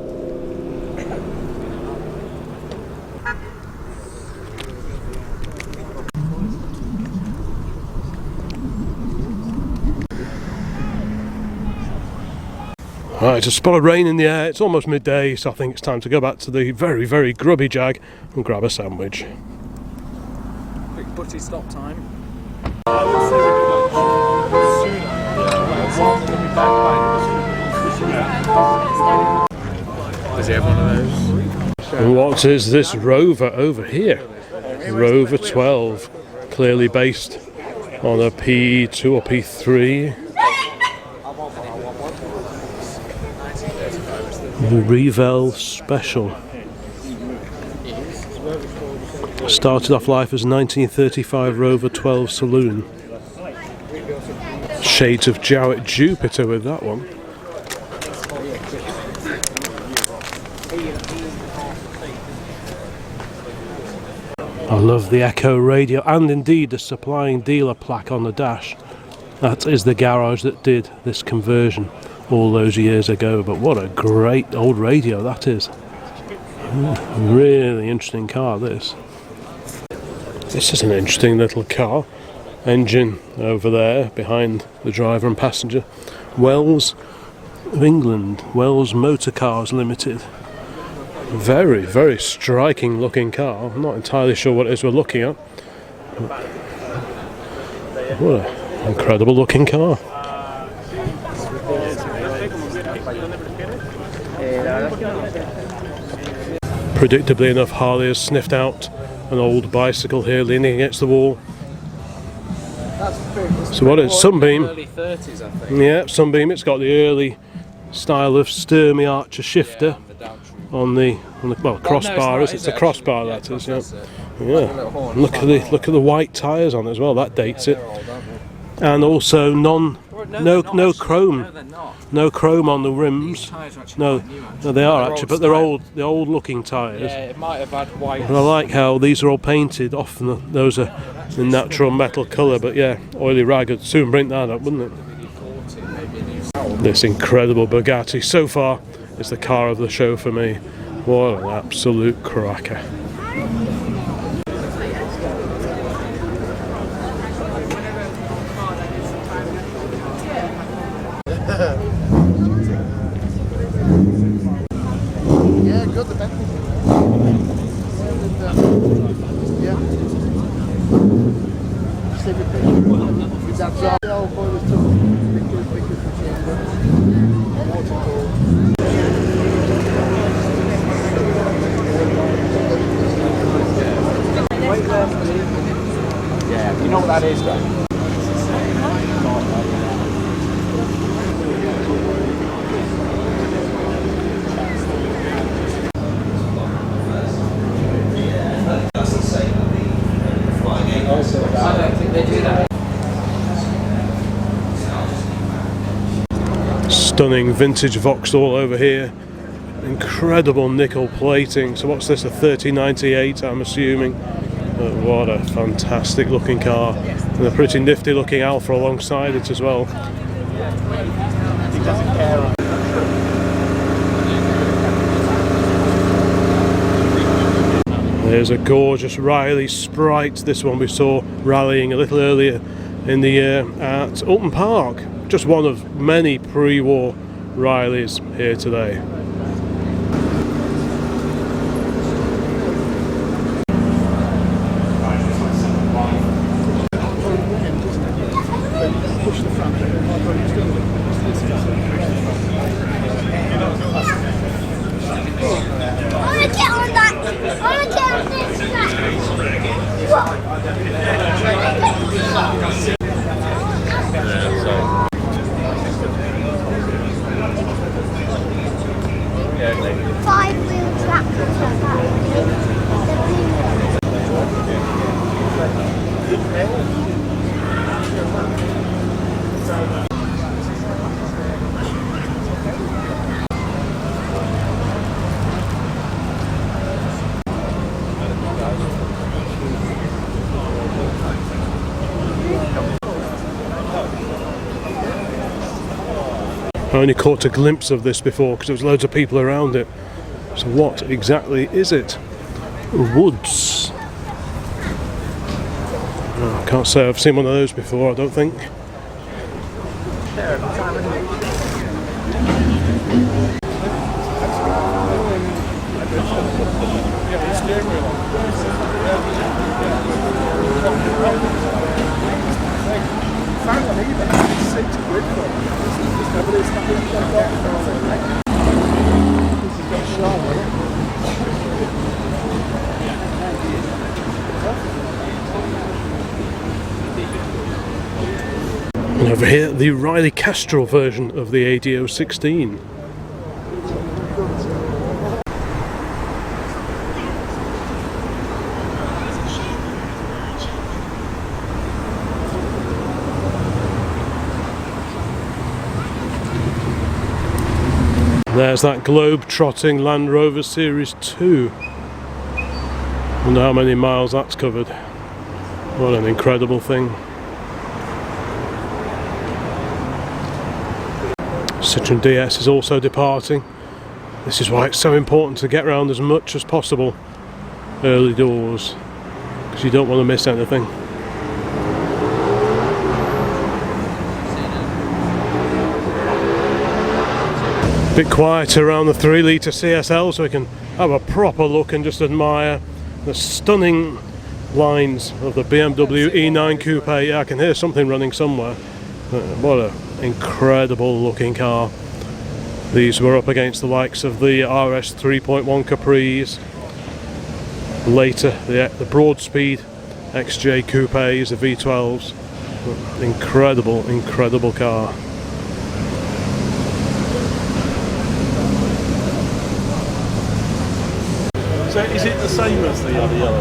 Right, a spot of rain in the air. It's almost midday, so I think it's time to go back to the very grubby Jag and grab a sandwich. Quick butty stop time. Does he have one of those? And what is this Rover over here? Rover 12, clearly based on a P2 or P3. The Revel Special. Started off life as 1935 Rover 12 saloon. Shades of Jowett Jupiter with that one. I love the Echo radio and indeed the supplying dealer plaque on the dash. That is the garage that did this conversion all those years ago, but what a great old radio that is. Really interesting car this. This is an interesting little car. Engine over there behind the driver and passenger. Wells of England, Wells Motor Cars Limited. Very, very striking looking car. I'm not entirely sure what it is we're looking at. What an incredible looking car. Predictably enough, Harley has sniffed out an old bicycle here leaning against the wall. So what is Sunbeam? Early 30s, I think. Yeah, Sunbeam. It's got the early style of Sturmey Archer shifter on the well, crossbar. It's a crossbar, that is. Yeah. Yeah. Look at the white tyres on it as well. That dates it. And also no chrome. No chrome on the rims. No, they are actually, but they're old. The old looking tyres. Yeah, it might have had white. And I like how these are all painted. Often those are the natural metal colour, but yeah, oily rag would soon bring that up, wouldn't it? This incredible Bugatti so far is the car of the show for me. What an absolute cracker. Yeah, good, the Bentley. Yeah. Save a picture. Your dad's off. The old boy was tough. Because the chamber. Yeah, you know what that is, though? I don't think they do that. Stunning vintage Vauxhall over here. Incredible nickel plating. So what's this, a 3098 I'm assuming? But what a fantastic looking car. And a pretty nifty looking Alfa alongside it as well. There's a gorgeous Riley Sprite. This one we saw rallying a little earlier in the year at Upton Park. Just one of many pre-war Rileys here today. Five-wheel tractors like that. I only caught a glimpse of this before because there was loads of people around it. So what exactly is it? Woods. Oh, I can't say I've seen one of those before, I don't think. And over here, the Riley Kestrel version of the AD016. There's that globe-trotting Land Rover Series 2. Wonder how many miles that's covered. What an incredible thing. Citroen DS is also departing. This is why it's so important to get around as much as possible early doors, because you don't want to miss anything. Bit quieter around the 3-litre CSL, so we can have a proper look and just admire the stunning lines of the BMW E9 Coupe. Yeah, I can hear something running somewhere. What an incredible looking car. These were up against the likes of the RS 3.1 Capris. Later, the Broadspeed XJ Coupes, the V12s. Incredible, incredible car. So is it the same as the other one?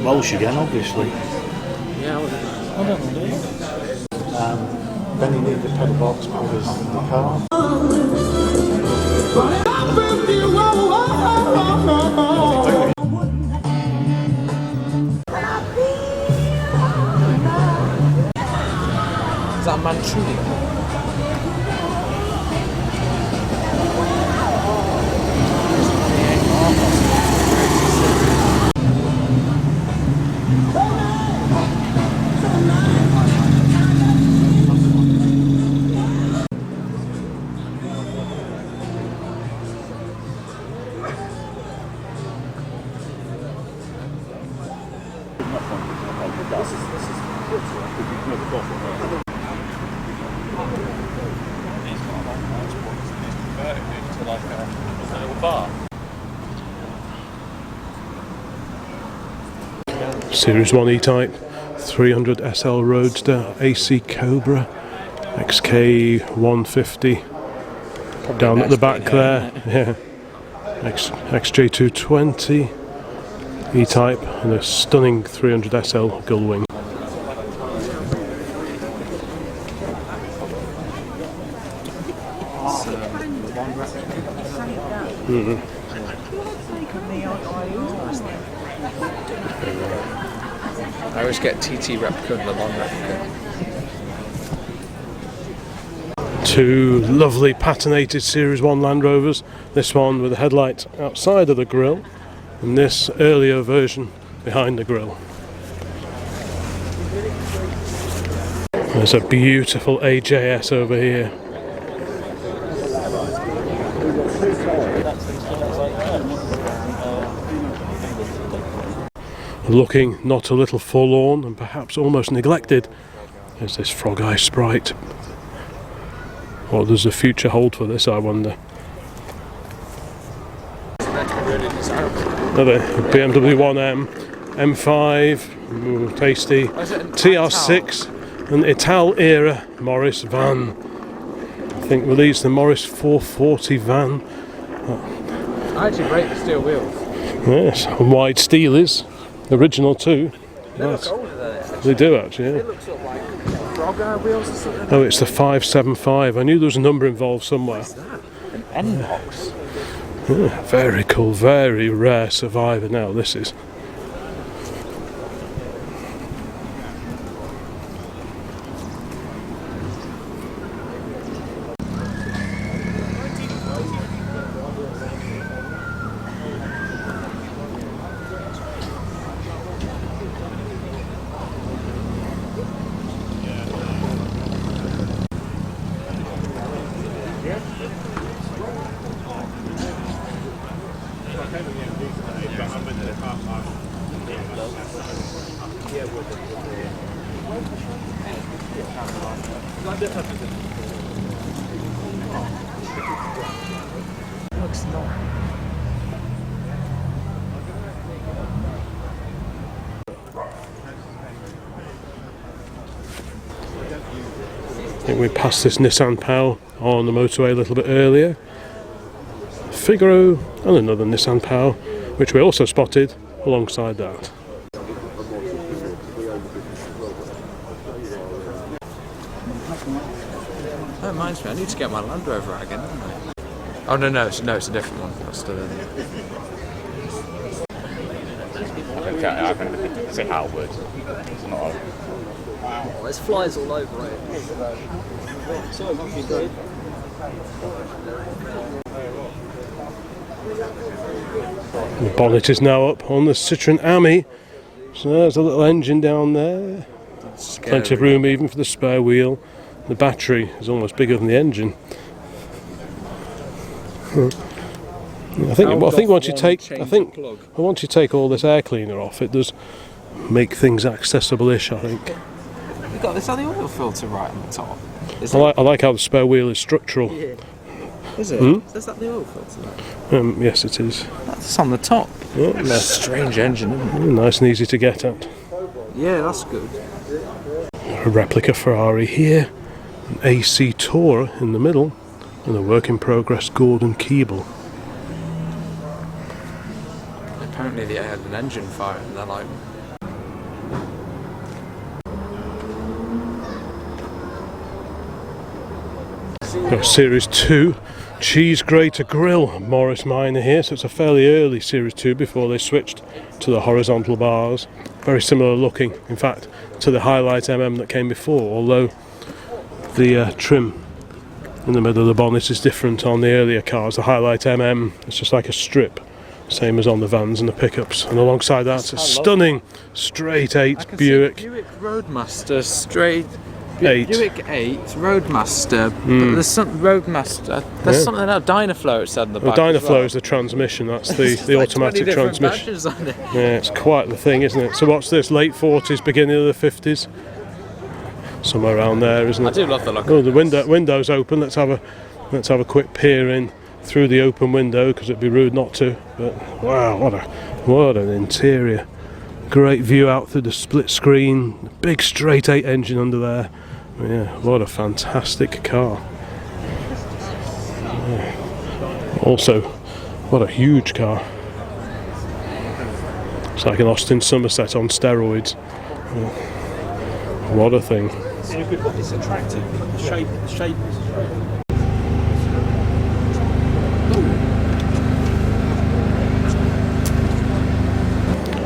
Walsh again, obviously. Yeah, I don't know, do you? Then you need the pedal box because in the car. is that Manchuria? Series 1 E-Type, 300 SL Roadster, AC Cobra, XK 150, down at the back there, yeah. XJ 220, E-Type, and a stunning 300 SL Gullwing. I always get TT replica and Le Mans replica. Two lovely patinated Series 1 Land Rovers, this one with the headlights outside of the grille, and this earlier version behind the grille. There's a beautiful AJS over here. Looking not a little forlorn and perhaps almost neglected is this Frog Eye Sprite. What does the future hold for this, I wonder? Another BMW 1M, M5, ooh, tasty, TR6, an Ital era Morris van. I think were these the Morris 440 van? I actually rate the steel wheels. Yes, and wide steelies. Original too. They look older than it, actually. They do actually, yeah. They look sort of like Frog Eye wheels or something. Oh, it's the 575. I knew there was a number involved somewhere. What's that? An N-box. Yeah, very cool, very rare survivor now, this is. Looks not. I think we passed this Nissan Pal on the motorway a little bit earlier. Figaro and another Nissan Pal, which we also spotted alongside that. That reminds me, I need to get my Land Rover out again, don't I? Oh no, it's a different one. That's still in there. I can say how it would. It's not Oh, there's flies all over it. The bonnet is now up on the Citroen Ami. So there's a little engine down there. Plenty of room even for the spare wheel. The battery is almost bigger than the engine. I think once you take all this air cleaner off, it does make things accessible-ish, I think. You've got this on the oil filter right on the top. I like how the spare wheel is structural. Yeah. Is it? Is that the oil filter? Yes, it is. That's on the top. Yeah, That's a strange engine, isn't it? nice and easy to get at. Yeah, that's good. A replica Ferrari here, an AC Tourer in the middle, and a work-in-progress Gordon Keeble. Apparently they had an engine fire and they're like... Got Series 2 cheese grater grill Morris Minor here, so it's a fairly early Series 2 before they switched to the horizontal bars. Very similar looking, in fact, to the Highlight MM that came before, although the trim in the middle of the bonnet is different on the earlier cars. The Highlight MM, it's just like a strip, same as on the vans and the pickups. And alongside that, a stunning straight 8 Buick. Buick Roadmaster straight... 8. Buick 8 Roadmaster, but there's some Roadmaster. There's something else. Dynaflow it said in the back. Dynaflow is the transmission. That's the like automatic 20 different transmission. badges on it. Yeah, it's quite the thing, isn't it? So what's this? Late 40s, beginning of the 50s, somewhere around there, isn't it? I do love the look. Oh, the window's open. Let's have a quick peer in through the open window because it'd be rude not to. But wow, what an interior! Great view out through the split screen. Big straight 8 engine under there. Yeah, what a fantastic car. Yeah. Also, what a huge car. It's like an Austin Somerset on steroids. Yeah. What a thing. It's attractive, but the shape is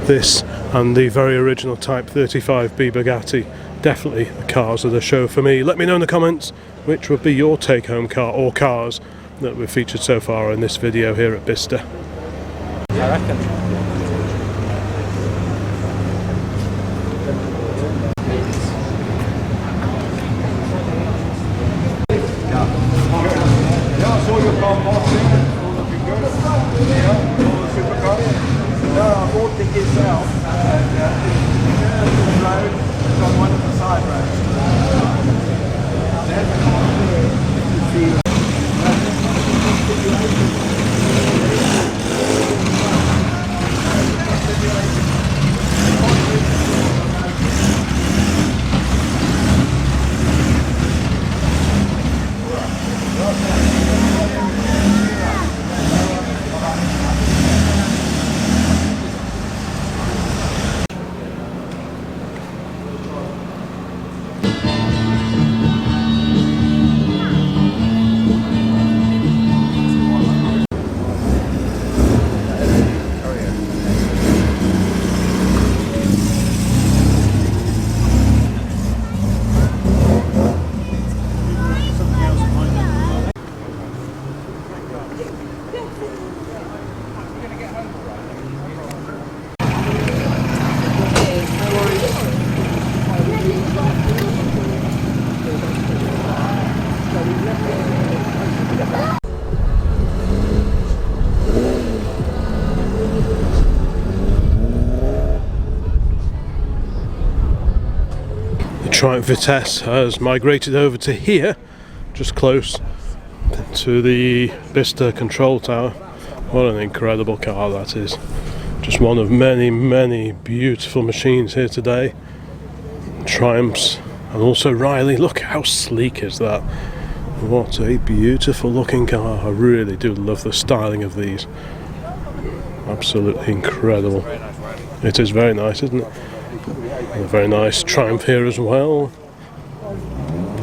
This and the very original Type 35B Bugatti, definitely the cars of the show for me. Let me know in the comments which would be your take-home car or cars that we've featured so far in this video here at Bicester. I reckon. Triumph Vitesse has migrated over to here, just close to the Bicester control tower. What an incredible car that is. Just one of many, many beautiful machines here today. Triumphs, and also Riley. Look how sleek is that. What a beautiful looking car. I really do love the styling of these. Absolutely incredible. It is very nice, isn't it? And a very nice Triumph here as well.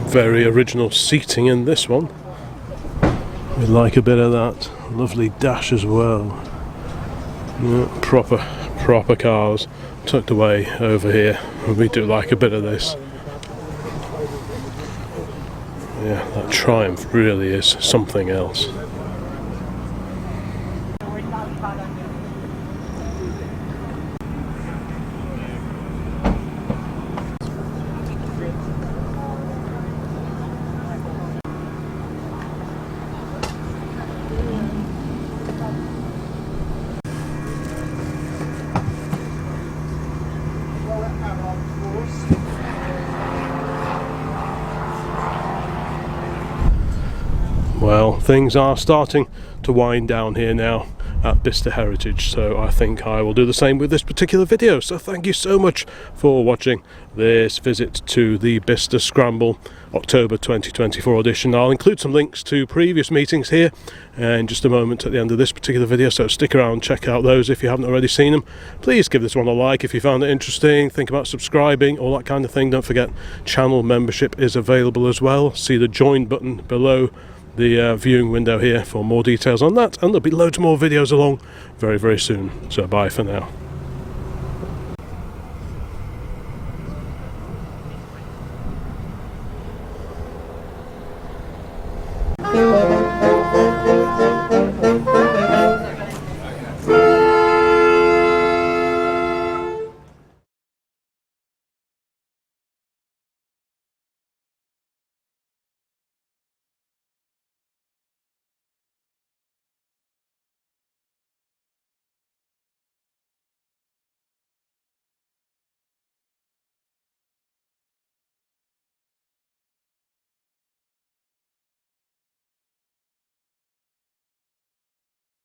Very original seating in this one. We like a bit of that. Lovely dash as well. Yeah, proper cars tucked away over here. We do like a bit of this. Yeah, that Triumph really is something else. Well, things are starting to wind down here now at Bicester Heritage, so I think I will do the same with this particular video. So thank you so much for watching this visit to the Bicester Scramble October 2024 edition. I'll include some links to previous meetings here in just a moment at the end of this particular video, so stick around, check out those if you haven't already seen them. Please give this one a like if you found it interesting, think about subscribing, all that kind of thing. Don't forget, channel membership is available as well. See the join button below the viewing window here for more details on that, and there'll be loads more videos along very, very soon. So bye for now.